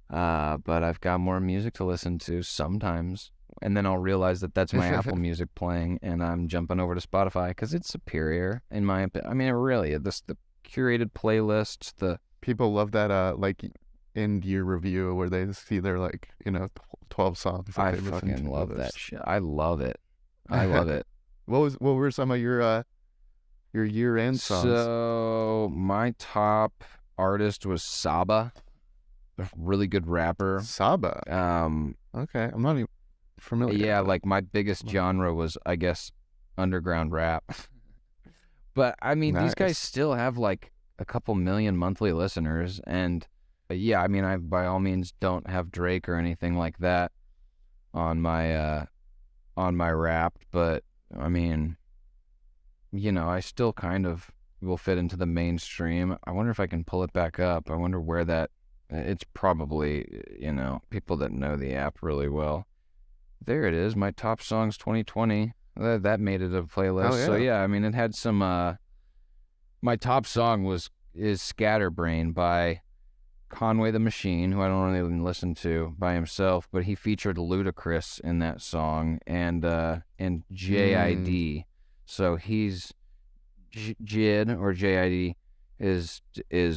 But I've got more music to listen to sometimes, and then I'll realize that that's my Apple Music playing, and I'm jumping over to Spotify because it's superior in my opinion. I mean, it really, the curated playlists. People love that like end year review where they see their like 12 songs that I they listen fucking to. love that shit. I love it. I love it. What were some of your year-end songs? So my top artist was Saba, a really good rapper. Saba. Okay, I'm not even familiar. Yeah, like my biggest genre was, I guess, underground rap. But I mean, these guys Nice. still have like a couple million monthly listeners, and yeah, I mean, I by all means don't have Drake or anything like that on my Wrapped, but I mean, I still kind of will fit into the mainstream. I wonder if I can pull it back up. I wonder where that. It's probably people that know the app really well. There it is. My top songs 2020. That made it a playlist. Oh, yeah. So yeah, I mean, it had some. My top song is Scatterbrain by Conway the Machine, who I don't really listen to by himself, but he featured Ludacris in that song and JID. So he's JID or JID is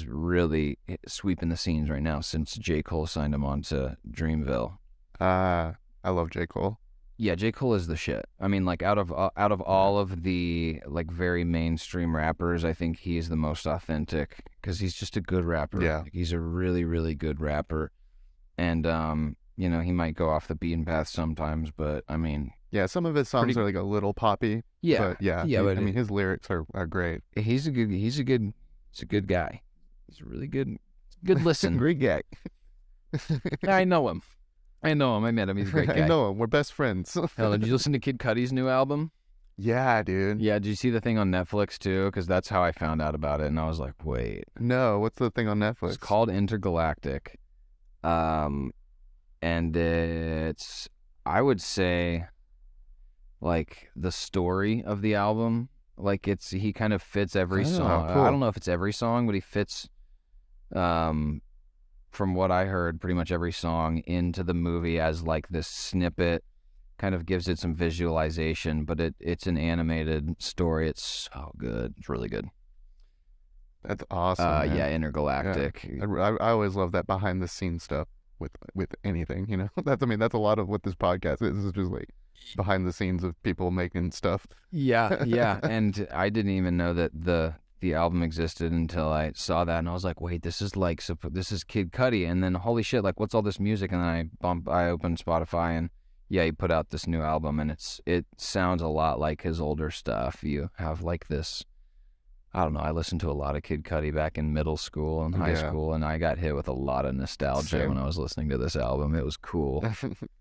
really sweeping the scenes right now since J. Cole signed him on to Dreamville. I love J. Cole. Yeah, J. Cole is the shit. I mean, like out of all of the like very mainstream rappers, I think he's the most authentic because he's just a good rapper. Yeah. Like, he's a really, really good rapper, and he might go off the beaten path sometimes, but I mean, yeah, some of his songs are like a little poppy. Yeah, but yeah, but I mean, his lyrics are great. He's a good guy. He's a really good listen. Great guy. I know him. I met him. He's a great guy. I know him. We're best friends. Hell, did you listen to Kid Cudi's new album? Yeah, dude. Yeah, did you see the thing on Netflix too? Because that's how I found out about it, and I was like, wait. No, what's the thing on Netflix? It's called Intergalactic, and it's, I would say, like the story of the album. Like he kind of fits every song. Cool. I don't know if it's every song, but he fits. From what I heard, pretty much every song into the movie as like this snippet, kind of gives it some visualization, but it's an animated story. It's so good. It's really good. That's awesome. Yeah, Intergalactic. Yeah. I always love that behind the scenes stuff with anything. That's a lot of what this podcast is. This is just like behind the scenes of people making stuff. Yeah. And I didn't even know that the album existed until I saw that, and I was like, wait, this is Kid Cudi, and then holy shit, like what's all this music? And then I opened Spotify, and yeah, he put out this new album, and it sounds a lot like his older stuff. You have like this, I don't know, I listened to a lot of Kid Cudi back in middle school and high school, and I got hit with a lot of nostalgia when I was listening to this album. It was cool.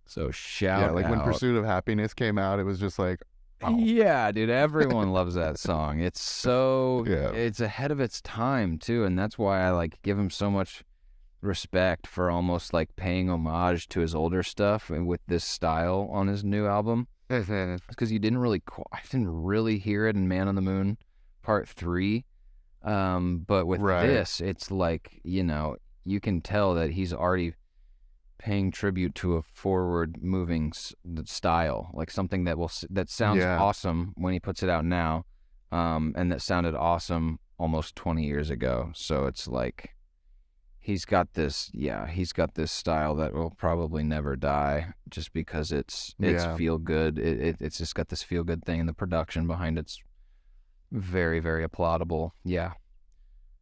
So shout out. Like when Pursuit of Happiness came out, it was just like, wow. Yeah, dude, everyone loves that song. It's so, it's ahead of its time, too, and that's why I, like, give him so much respect for almost, like, paying homage to his older stuff and with this style on his new album. Because I didn't really hear it in Man on the Moon Part 3, but with this, it's like, you can tell that he's already paying tribute to a forward-moving style, like something that sounds awesome when he puts it out now, and that sounded awesome almost 20 years ago. So it's like he's got this style that will probably never die, just because it's feel good. It's just got this feel good thing, and the production behind it's very, very applaudable. Yeah,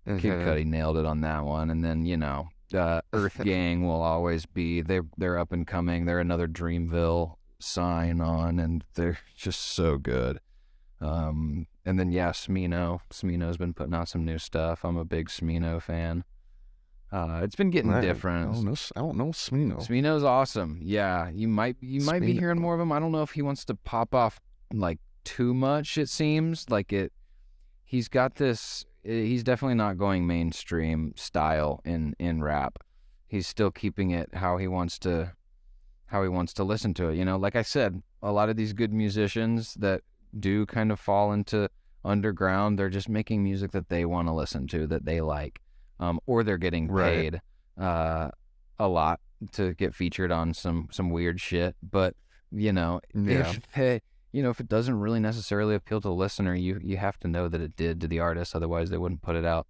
Kid Cudi nailed it on that one, and then Earth Gang will always be, they're up and coming. They're another Dreamville sign on, and they're just so good. And then Smino's been putting out some new stuff. I'm a big Smino fan. It's been getting different. I don't know Smino. Smino's awesome. Yeah, you might be hearing more of him. I don't know if he wants to pop off like too much. It seems like it. He's got this. He's definitely not going mainstream style in rap. He's still keeping it how he wants to listen to it. Like I said, a lot of these good musicians that do kind of fall into underground, they're just making music that they want to listen to, that they like, or they're getting paid a lot to get featured on some weird shit. But if it doesn't really necessarily appeal to the listener, you have to know that it did to the artist. Otherwise, they wouldn't put it out.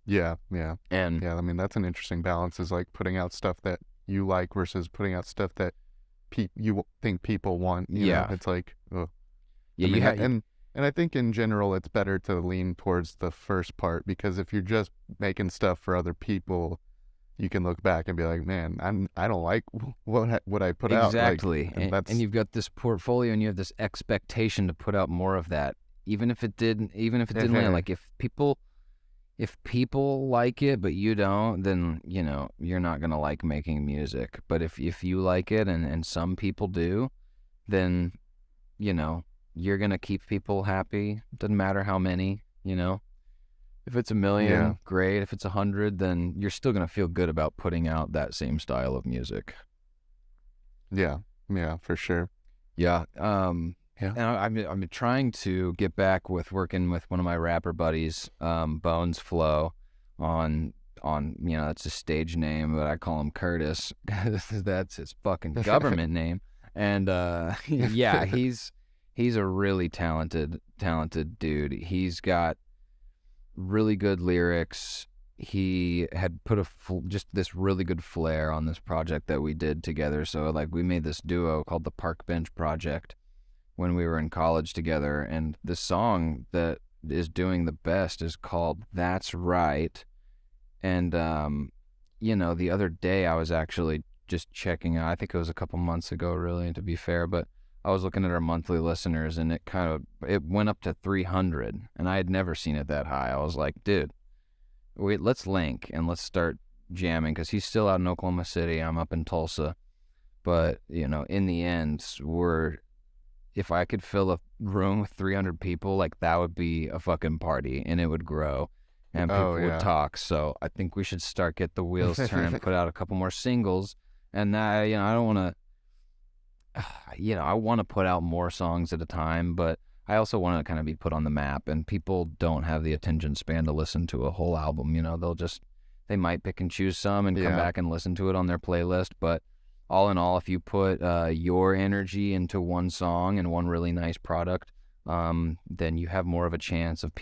Yeah, yeah. And Yeah, I mean, that's an interesting balance, is like putting out stuff that you like versus putting out stuff that you think people want, you know? yeah, It's like, ugh. yeah, I you mean, have, and I think in general it's better to lean towards the first part, because if you're just making stuff for other people, you can look back and be like, man, I don't like what I put out, like, exactly. and And that's you've got this portfolio and you have this expectation to put out more of that, even if it didn't land. Like if people like it but you don't, then you're not gonna like making music. But if you like it and some people do, then you know you're gonna keep people happy. Doesn't matter how many. If it's 1,000,000, yeah, great. If it's 100, then you're still gonna feel good about putting out that same style of music. yeah, yeah, for sure. Yeah. Yeah. And I'm trying to get back with working with one of my rapper buddies, Bones Flow, on that's his stage name, but I call him Curtis. That's his fucking government name. And yeah, he's a really talented dude. He's got really good lyrics. He had put just this really good flair on this project that we did together. So like we made this duo called the Park Bench Project when we were in college together, and the song that is doing the best is called That's Right. And the other day I was actually just checking out, I think it was a couple months ago really, to be fair, but I was looking at our monthly listeners and it went up to 300, and I had never seen it that high. I was like, dude, wait, let's link and let's start jamming, because he's still out in Oklahoma City, I'm up in Tulsa. But in the end, if I could fill a room with 300 people, like that would be a fucking party, and it would grow and Oh people would yeah. talk. So I think we should start, get the wheels turning, put out a couple more singles. And I don't want to, I want to put out more songs at a time, but I also want to kind of be put on the map, and people don't have the attention span to listen to a whole album. They might pick and choose some and come Yeah. back and listen to it on their playlist, but all in all, if you put your energy into one song and one really nice product, then you have more of a chance of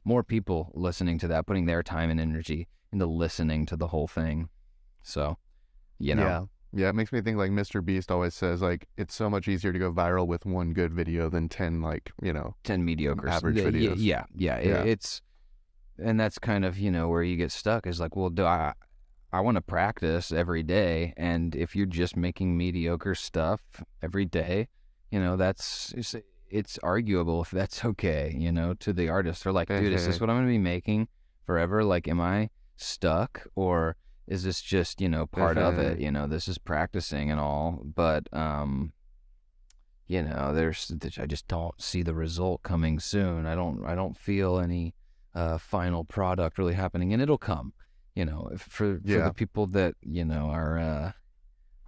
more people listening to that, putting their time and energy into listening to the whole thing. So, Yeah. Yeah, it makes me think, like Mr. Beast always says, like, it's so much easier to go viral with one good video than 10, like, 10 mediocre average videos. Yeah. Yeah. And that's kind of, where you get stuck, is like, well, I want to practice every day, and if you're just making mediocre stuff every day, it's arguable if that's okay, to the artist. They're like, dude, is this what I'm going to be making forever? Like, am I stuck, or is this just, part of it? This is practicing and all, but I just don't see the result coming soon. I don't feel any final product really happening, and it'll come. For the people that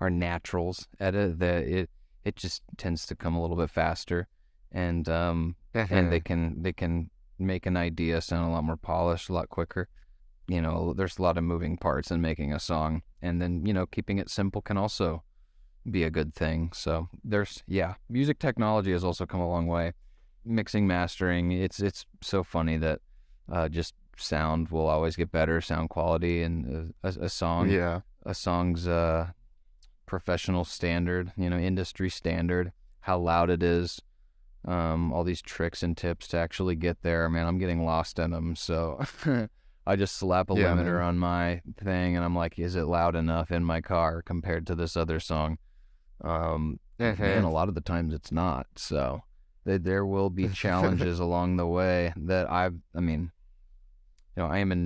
are naturals at it, that it just tends to come a little bit faster, and they can make an idea sound a lot more polished a lot quicker. There's a lot of moving parts in making a song, and then keeping it simple can also be a good thing. So music technology has also come a long way. Mixing, mastering, it's so funny that just sound will always get better, sound quality, and a song's professional standard, industry standard, how loud it is, all these tricks and tips to actually get there. Man, I'm getting lost in them, so I just slap a limiter on my thing, and I'm like, is it loud enough in my car compared to this other song? Man, a lot of the times it's not, so there will be challenges along the way that I am in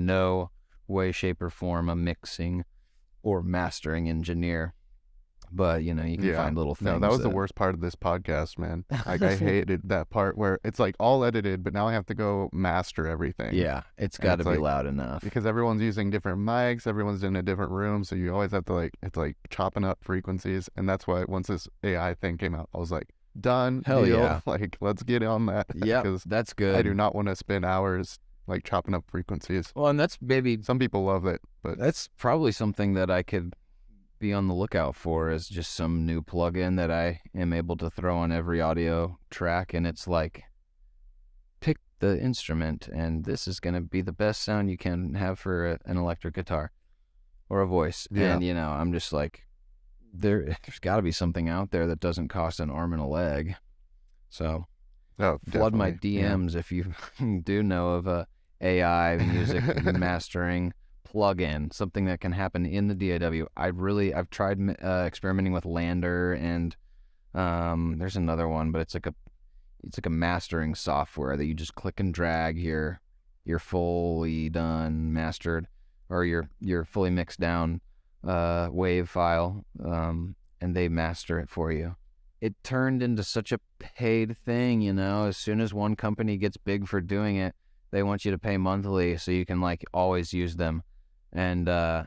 no way, shape, or form a mixing or mastering engineer, but you can find little things. No, that was the worst part of this podcast, man. Like, I hated that part where it's like all edited, but now I have to go master everything. Yeah, it's got to be like, loud enough, because everyone's using different mics, everyone's in a different room, so you always have to it's like chopping up frequencies, and that's why once this AI thing came out, I was like, done. Hell deal. Yeah. Like, let's get on that. Yeah, that's good. I do not want to spend hours like chopping up frequencies. Well, and that's maybe some people love it, but that's probably something that I could be on the lookout for, is just some new plugin that I am able to throw on every audio track, and it's like, pick the instrument, and this is going to be the best sound you can have for an electric guitar or a voice. Yeah. And, I'm just like, there's got to be something out there that doesn't cost an arm and a leg. So flood my DMs if you do know of a AI music mastering plugin, something that can happen in the DAW. I've tried experimenting with Lander, and there's another one, but it's like a mastering software that you just click and drag your fully done mastered or your fully mixed down wave file, and they master it for you. It turned into such a paid thing, as soon as one company gets big for doing it, they want you to pay monthly so you can like always use them. And I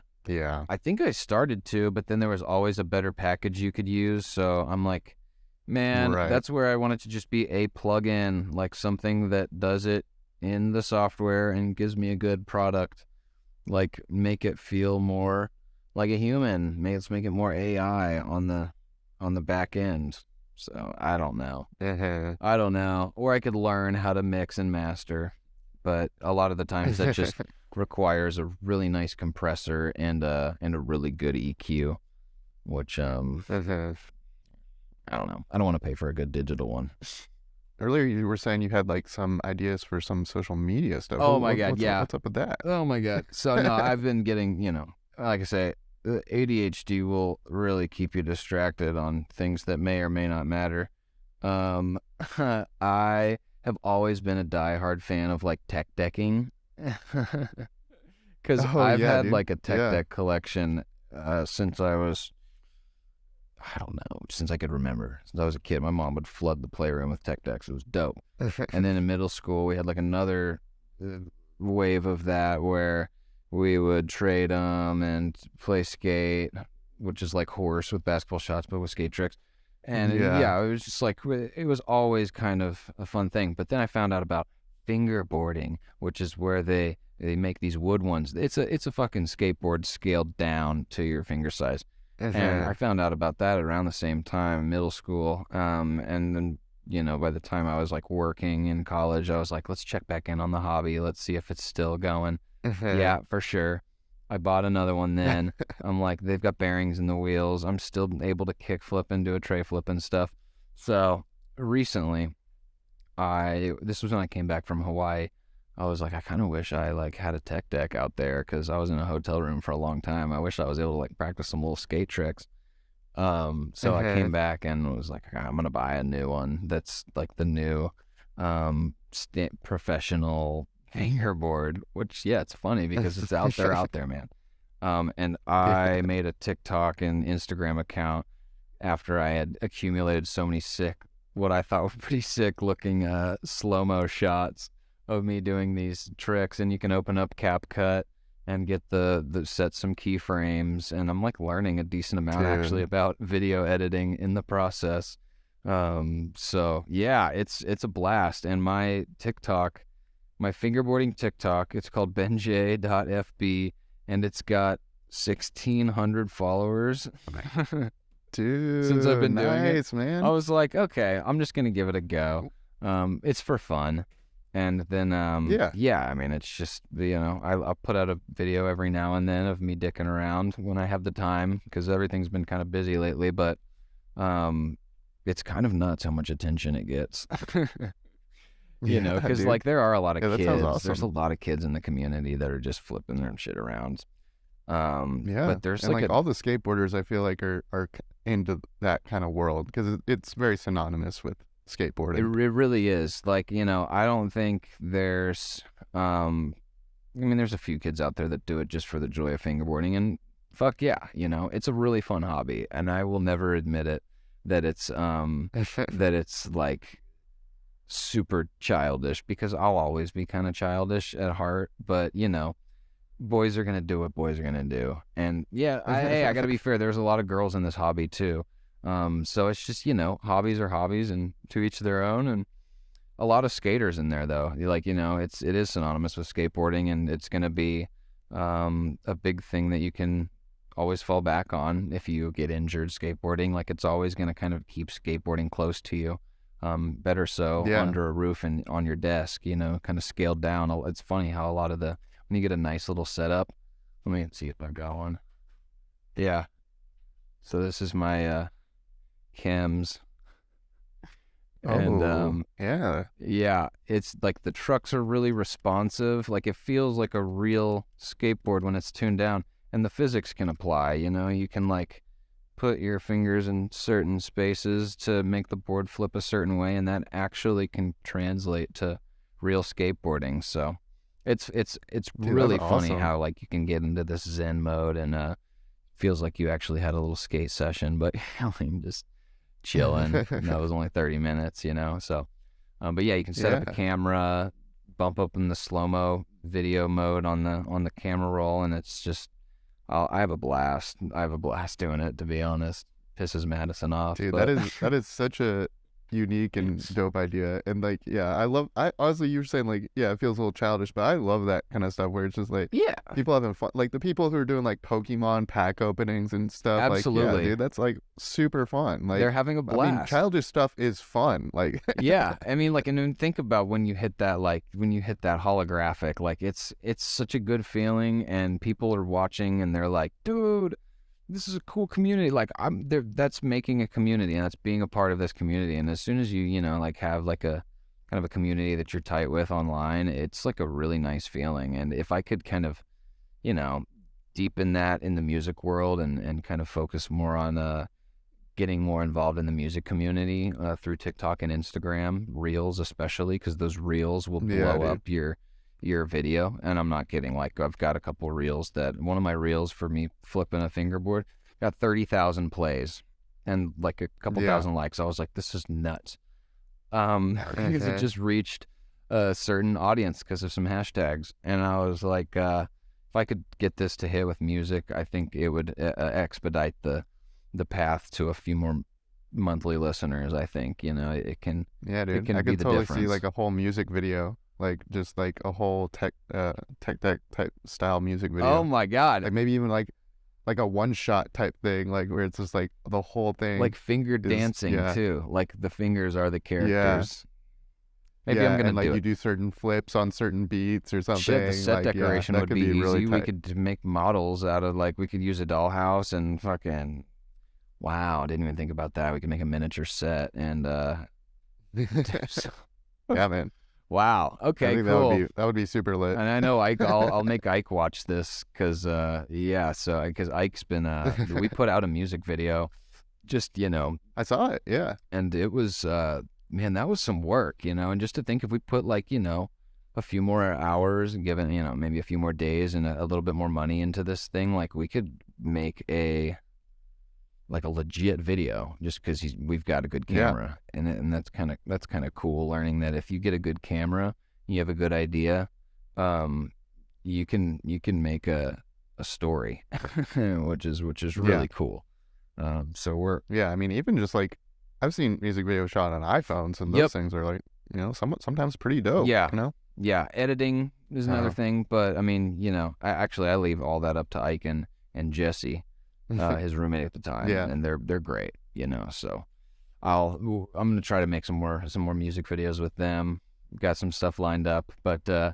think I started to, but then there was always a better package you could use. So I'm like, man, that's where I want it to just be a plugin, like something that does it in the software and gives me a good product. Like make it feel more like a human. Let's make it more AI on the back end. So I don't know. I don't know. Or I could learn how to mix and master, but a lot of the times that just requires a really nice compressor and a really good EQ, which I don't know. I don't want to pay for a good digital one. Earlier you were saying you had like some ideas for some social media stuff. Oh my God, what's up with that? Oh my God. So no, I've been getting, like I say, the ADHD will really keep you distracted on things that may or may not matter. I have always been a diehard fan of like tech decking, because I've had like a tech deck collection since I was, I don't know, since I could remember. Since I was a kid, my mom would flood the playroom with tech decks. It was dope. And then in middle school, we had like another wave of that where we would trade them and play skate, which is like horse with basketball shots, but with skate tricks. And it was just like, it was always kind of a fun thing. But then I found out about fingerboarding, which is where they make these wood ones. It's a fucking skateboard scaled down to your finger size. And I found out about that around the same time, middle school. And then, by the time I was like working in college, I was like, let's check back in on the hobby. Let's see if it's still going. Yeah, for sure. I bought another one then. I'm like, they've got bearings in the wheels. I'm still able to kick flip and do a tray flip and stuff. So recently, this was when I came back from Hawaii. I was like, I kind of wish I like had a tech deck out there, because I was in a hotel room for a long time. I wish I was able to like practice some little skate tricks. So I came back and was like, I'm going to buy a new one that's like the new professional fingerboard, which, it's funny because it's out there, man. And I made a TikTok and Instagram account after I had accumulated so many what I thought were pretty sick looking slow-mo shots of me doing these tricks. And you can open up CapCut and get the set some keyframes, and I'm like learning a decent amount actually about video editing in the process. So yeah, it's a blast. And my TikTok, my fingerboarding TikTok, it's called benj.fb, and it's got 1,600 followers. Dude, since I've been doing it, man. I was like, okay, I'm just gonna give it a go. It's for fun. And then, I mean, it's just, I'll put out a video every now and then of me dicking around when I have the time, because everything's been kind of busy lately, but it's kind of nuts how much attention it gets. Because like there are a lot of kids. Awesome. There's a lot of kids in the community that are just flipping their shit around. But there's like all the skateboarders I feel like are into that kind of world, because it's very synonymous with skateboarding. It really is. Like, I don't think there's there's a few kids out there that do it just for the joy of fingerboarding, and fuck yeah, it's a really fun hobby, and I will never admit it that it's that it's like super childish, because I'll always be kind of childish at heart, but boys are gonna do what boys are gonna do. And I gotta be fair, there's a lot of girls in this hobby too. So it's just, hobbies are hobbies, and to each their own. And a lot of skaters in there though. Like, it is synonymous with skateboarding, and it's gonna be a big thing that you can always fall back on if you get injured skateboarding. Like, it's always gonna kind of keep skateboarding close to you. better so Yeah. under a roof and on your desk, kind of scaled down. It's funny how a lot of when you get a nice little setup, let me see if I've got one. Yeah. So this is my chems. And yeah, it's like the trucks are really responsive. Like it feels like a real skateboard when it's tuned down, and the physics can apply. You can like put your fingers in certain spaces to make the board flip a certain way, and that actually can translate to real skateboarding. So it's Dude, really that's funny awesome. how like you can get into this Zen mode and feels like you actually had a little skate session, but just chilling. And that was only 30 minutes, So, but yeah, you can set up a camera, bump up in the slow-mo video mode on the camera roll, and it's just, I have a blast. I have a blast doing it, to be honest. Pisses Madison off. Dude, but... that is such a unique and dope idea. And like, yeah, I honestly, you were saying like, yeah, it feels a little childish, but I love that kind of stuff where it's just like, yeah, people having fun, like the people who are doing like Pokemon pack openings and stuff. absolutely. Like, yeah, dude, that's like super fun. Like they're having a blast. I mean, childish stuff is fun. Like, yeah, I mean, like, and then think about when you hit that holographic, like it's such a good feeling, and people are watching and they're like, dude, this is a cool community. Like I'm there, that's making a community, and that's being a part of this community. And as soon as you like have like a kind of a community that you're tight with online, it's like a really nice feeling. And if I could kind of, deepen that in the music world and kind of focus more on getting more involved in the music community through TikTok and Instagram, Reels especially, because those Reels will blow up your video. And I'm not kidding. Like I've got a couple Reels that one of my Reels for me flipping a fingerboard got 30,000 plays and like a couple thousand likes. I was like, this is nuts. Because it just reached a certain audience because of some hashtags. And I was like, if I could get this to hit with music, I think it would expedite the path to a few more monthly listeners. I think it can. Yeah, dude. It can I be could the totally difference. see like a whole music video, like just like a whole tech type style music video. Oh my god! Like maybe even like a one shot type thing, like where it's just like the whole thing, like finger dancing too. Like the fingers are the characters. Maybe I'm gonna and like do you it. do certain flips on certain beats or something. Shit, the set like, decoration that would could be easy. really We tight. could make models out of we could use a dollhouse and fucking. Wow, I didn't even think about that. We could make a miniature set and Yeah, man. Wow. Okay, I think cool. that would be super lit. And I know I'll make Ike watch this because because Ike's been we put out a music video, just I saw it. Yeah. and it was man, that was some work, and just to think if we put a few more hours and given maybe a few more days and a little bit more money into this thing, like we could make a legit video just because we've got a good camera. And that's kind of cool learning that if you get a good camera, you have a good idea, you can make a story, which is really cool. So we're I mean, even just like I've seen music videos shot on iPhones, and those things are like sometimes pretty dope. Yeah, editing is another thing, but I mean, I leave all that up to Ike and Jesse, his roommate at the time, and they're great, So I'm gonna try to make some more music videos with them. Got some stuff lined up, but I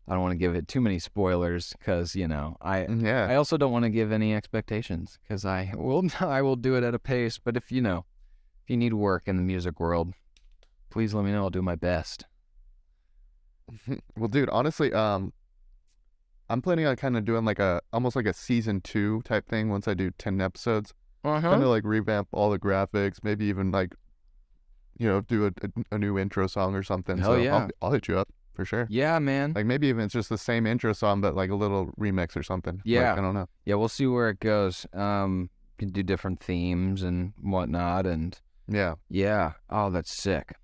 don't want to give it too many spoilers because I also don't want to give any expectations because I will do it at a pace. But if you need work in the music world, please let me know. I'll do my best. Well, dude, honestly, I'm planning on kind of doing almost like a season 2 type thing once I do 10 episodes. Kind of like revamp all the graphics, maybe even do a new intro song or something. Hell yeah. I'll hit you up for sure. Yeah, man. Like maybe even it's just the same intro song, but like a little remix or something. Yeah. I don't know. Yeah, we'll see where it goes. Can do different themes and whatnot, and yeah. Oh, that's sick.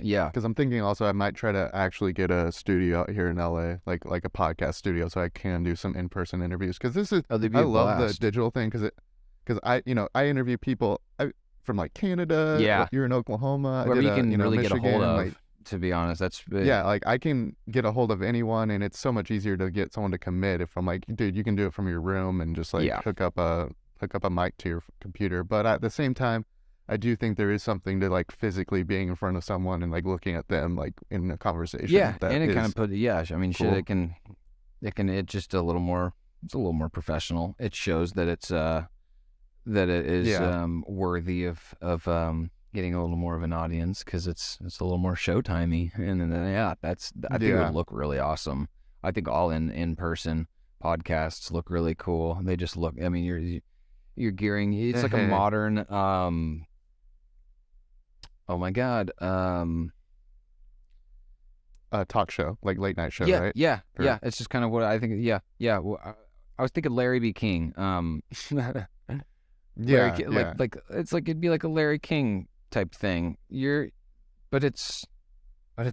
Yeah, because I'm thinking also I might try to actually get a studio out here in LA, like a podcast studio, so I can do some in-person interviews. Because this is I love the digital thing because I interview people from like Canada. Yeah, you're in Oklahoma. Where you can really Michigan, get a hold of. To be honest, that's like I can get a hold of anyone, and it's so much easier to get someone to commit if I'm like, dude, you can do it from your room and just hook up a mic to your computer. But at the same time, I do think there is something to like physically being in front of someone and like looking at them like in a conversation. Yeah, that and it kind is of I mean, cool. shit, it's just a little more, it's a little more professional. It shows that that it is Yeah. worthy of getting a little more of an audience, because it's a little more showtimey, and then yeah, I think it would Yeah. look really awesome. I think all in person podcasts look really cool. They just look. I mean, you're gearing. It's like a modern. Oh my God. Talk show, like late night show, Yeah, right? yeah, Or, yeah. It's just kind of what I think. Yeah, yeah. Well, I was thinking Larry B. King. Larry, yeah, yeah. like it's like it'd be like a Larry King type thing. But it's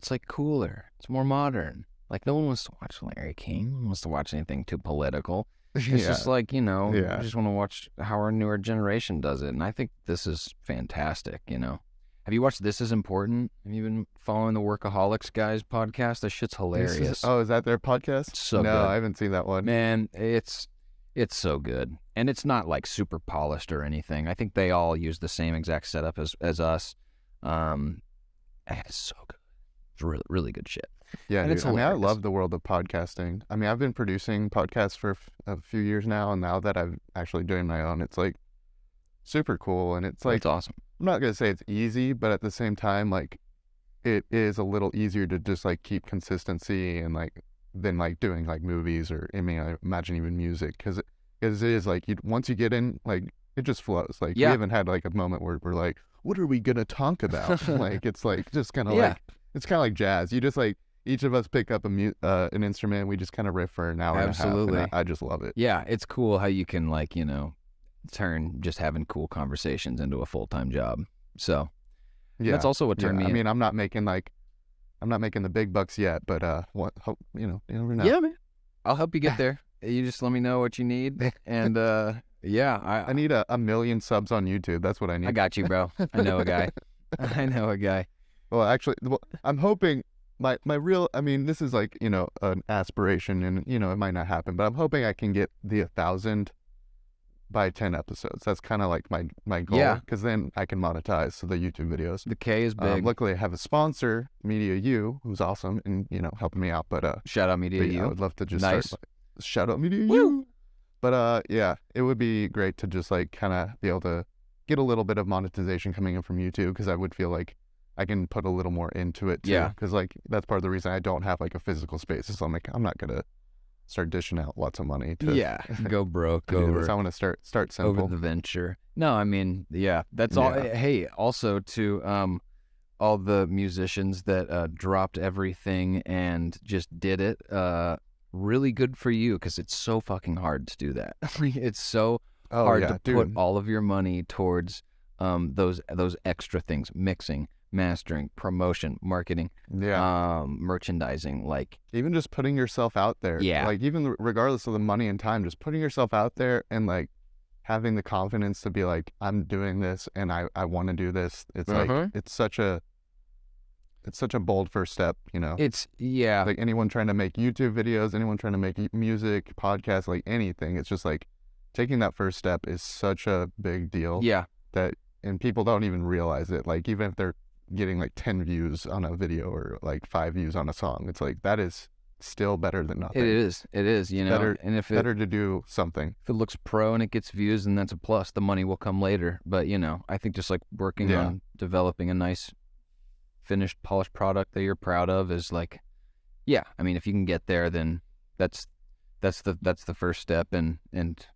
like cooler. It's more modern. Like no one wants to watch Larry King. No one wants to watch anything too political. It's Yeah. just like, you Yeah. just want to watch how our newer generation does it. And I think this is fantastic, Have you watched This Is Important? Have you been following the Workaholics guys podcast? That shit's hilarious. Is that their podcast? It's so No, good. I haven't seen that one. Man, it's so good. And it's not like super polished or anything. I think they all use the same exact setup as us. It's so good. It's really, really good shit. Yeah, and dude. it's I mean, I hilarious. love the world of podcasting. I mean, I've been producing podcasts for a few years now, and now that I'm actually doing my own, it's like super cool. And it's like, It's awesome. I'm not gonna say it's easy, but at the same time, like, it is a little easier to just like keep consistency and like than like doing like movies or I mean, I imagine even music, because it is like once you get in, like it just flows. Like we Yeah. haven't had like a moment where we're like, what are we gonna talk about? Like it's like just kind of Yeah. like it's kind of like jazz. You just like each of us pick up an instrument. We just kind of riff for an hour Absolutely. and a half. And I just love it. Yeah, it's cool how you can like, turn just having cool conversations into a full-time job. So Yeah, that's also what turned me. I mean, I'm not making the big bucks yet, but hope you never know. Yeah, man. I'll help you get there. You just let me know what you need, and yeah, I need a million subs on YouTube. That's what I need. I got you, bro. I know a guy. I know a guy. Well, actually, I'm hoping my real. I mean, this is like an aspiration, and it might not happen, but I'm hoping I can get the 1,000 by 10 episodes. That's kind of like my goal. Yeah. Because then I can monetize the YouTube videos. The K is big. Luckily, I have a sponsor, Media U, who's awesome and helping me out. But Shout out Media but, yeah, U. I would love to just Nice. start. Shout out Media Woo! U. But yeah, it would be great to just like kind of be able to get a little bit of monetization coming in from YouTube, because I would feel like I can put a little more into it too. Yeah. Because like that's part of the reason I don't have like a physical space. Is I'm like, I'm not gonna start dishing out lots of money to Go broke. to do Over. this. I want to start simple. Over the venture. No, I mean, yeah, that's all. Yeah. Hey, also to all the musicians that dropped everything and just did it, really good for you, because it's so fucking hard to do that. It's so hard to put all of your money towards those extra things: mixing, mastering, promotion, marketing, merchandising, like even just putting yourself out there. Yeah. Like even regardless of the money and time, just putting yourself out there and like having the confidence to be like, I'm doing this and I want to do this. It's like it's such a bold first step, It's like anyone trying to make YouTube videos, anyone trying to make music, podcasts, like anything. It's just like taking that first step is such a big deal. Yeah. And people don't even realize it. Like even if they're getting like 10 views on a video or like 5 views on a song, it's like that is still better than nothing. It is, better, and if better to do something. If it looks pro and it gets views, then that's a plus. The money will come later. But, I think just like working on developing a nice finished, polished product that you're proud of is like, yeah, I mean, if you can get there, then that's the first step, and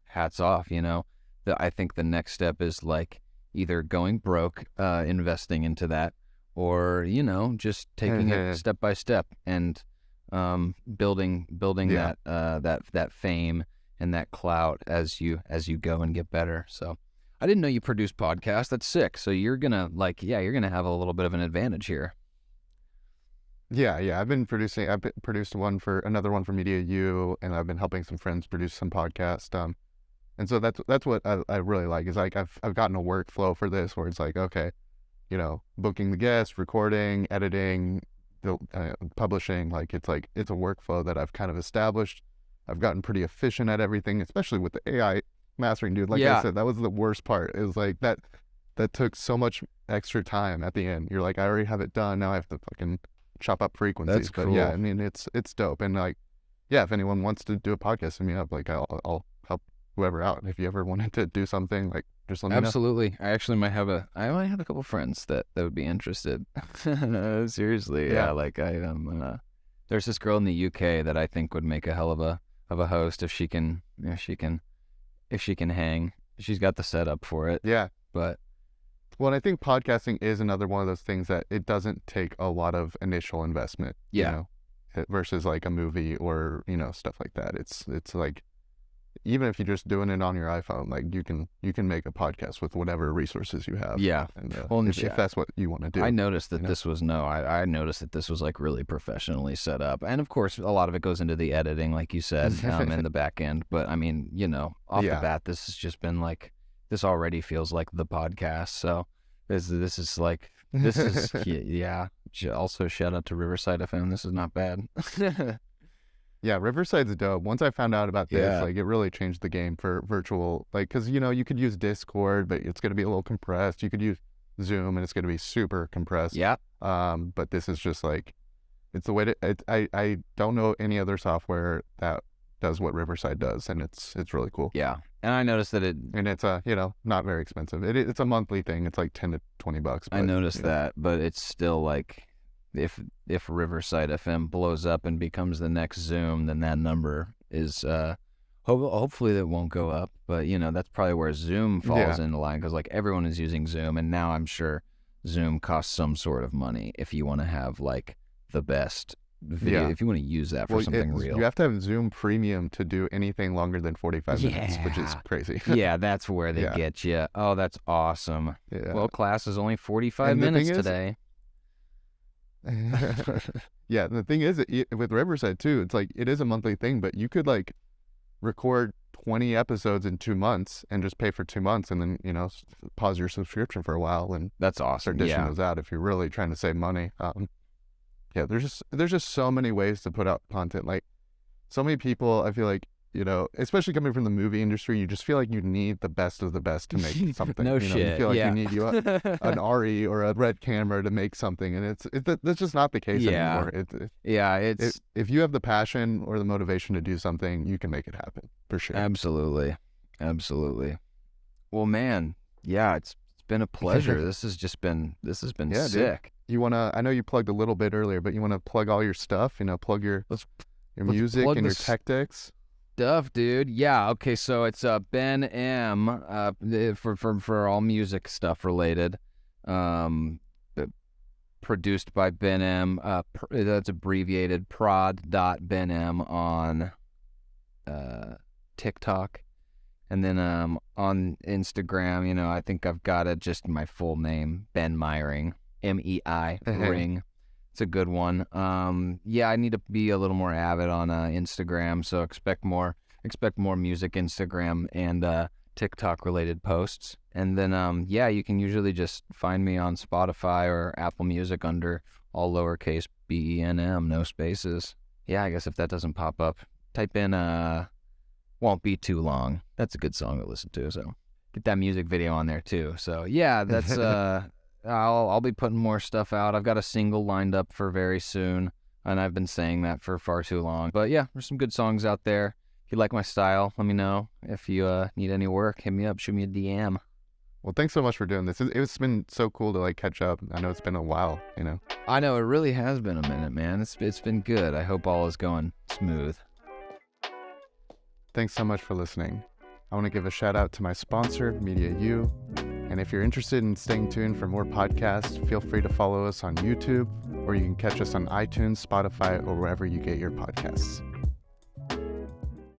hats off, I think the next step is like either going broke, investing into that, or, just taking it step by step and building that fame and that clout as you go and get better. So I didn't know you produced podcasts. That's sick. So you're gonna have a little bit of an advantage here. Yeah. I've produced another one for Media U, and I've been helping some friends produce some podcasts. And so that's what I really like, is like I've gotten a workflow for this where it's like, okay, booking the guests, recording, editing, publishing, like it's a workflow that I've kind of established. I've gotten pretty efficient at everything, especially with the AI mastering, dude. Like I said, that was the worst part. It was like that that took so much extra time at the end. You're like, I already have it done. Now I have to fucking chop up frequencies. That's But cool. yeah, I mean, it's dope. And like, yeah, if anyone wants to do a podcast, hit me up. Like, I'll help whoever out. If you ever wanted to do something, like, just let me know. Absolutely. I actually might have a couple friends that would be interested. Seriously. Yeah. Yeah. Like there's this girl in the UK that I think would make a hell of a host if she can hang. She's got the setup for it. Yeah. But Well, and I think podcasting is another one of those things that it doesn't take a lot of initial investment. Yeah. You know, versus like a movie or, you know, stuff like that. It's like, even if you're just doing it on your iPhone, like you can make a podcast with whatever resources you have. yeah. And Well, if that's what you want to do. I noticed that you know? this was I noticed that this was like really professionally set up, and of course a lot of it goes into the editing, like you said, in the back end. But I mean, you know, off the bat, this has just been like, this already feels like the podcast. So this is like, this is yeah. Also, shout out to Riverside FM. This is not bad. Yeah, Riverside's dope. Once I found out about this, Yeah. like it really changed the game for virtual, like, because, you know, you could use Discord, but it's going to be a little compressed. You could use Zoom and it's going to be super compressed. Yeah. But this is just like, it's the way to, I don't know any other software that does what Riverside does, and it's really cool. Yeah. And I noticed that And it's you know, not very expensive. It's a monthly thing. It's like $10 to $20. I noticed that, but it's still like, if Riverside FM blows up and becomes the next Zoom, then that number is hopefully that won't go up. But you know, that's probably where Zoom falls into line, because like everyone is using Zoom, and now I'm sure Zoom costs some sort of money if you want to have like the best video, if you want to use that for something real. You have to have Zoom Premium to do anything longer than 45 minutes, which is crazy. Yeah, that's where they get you. Oh, that's awesome. Yeah. Well, class is only 45 minutes today. Yeah, the thing is, with Riverside too, it's like, it is a monthly thing, but you could like record 20 episodes in 2 months and just pay for 2 months, and then, you know, pause your subscription for a while and that's awesome. start dishing those out if you're really trying to save money. Yeah, there's just so many ways to put out content. Like, so many people, I feel like, you know, especially coming from the movie industry, you just feel like you need the best of the best to make something. No you know, shit. You feel like you need an RE or a red camera to make something, and that's just not the case anymore. It's if you have the passion or the motivation to do something, you can make it happen for sure. Absolutely. Well, man, yeah, it's been a pleasure. This has been sick. Dude. You wanna? I know you plugged a little bit earlier, but you wanna plug all your stuff? You know, plug your music and your tactics. Stuff, dude. Yeah. Okay. So it's BenM for all music stuff related. Produced by BenM. That's abbreviated prod.benm on TikTok, and then on Instagram. You know, I think I've got it just my full name, MEIRING, MEI ring. It's a good one. Yeah, I need to be a little more avid on Instagram, so expect more music Instagram and TikTok related posts. And then yeah, you can usually just find me on Spotify or Apple Music under all lowercase BENM, no spaces. Yeah, I guess if that doesn't pop up, type in Won't Be Too Long. That's a good song to listen to, so get that music video on there too. So yeah, that's I'll be putting more stuff out. I've got a single lined up for very soon, and I've been saying that for far too long. But yeah, there's some good songs out there. If you like my style, let me know. If you need any work, hit me up, shoot me a DM. Well, thanks so much for doing this. It's been so cool to like catch up. I know it's been a while, you know. I know, it really has been a minute, man. It's been good. I hope all is going smooth. Thanks so much for listening. I want to give a shout out to my sponsor, Media U. And if you're interested in staying tuned for more podcasts, feel free to follow us on YouTube, or you can catch us on iTunes, Spotify, or wherever you get your podcasts.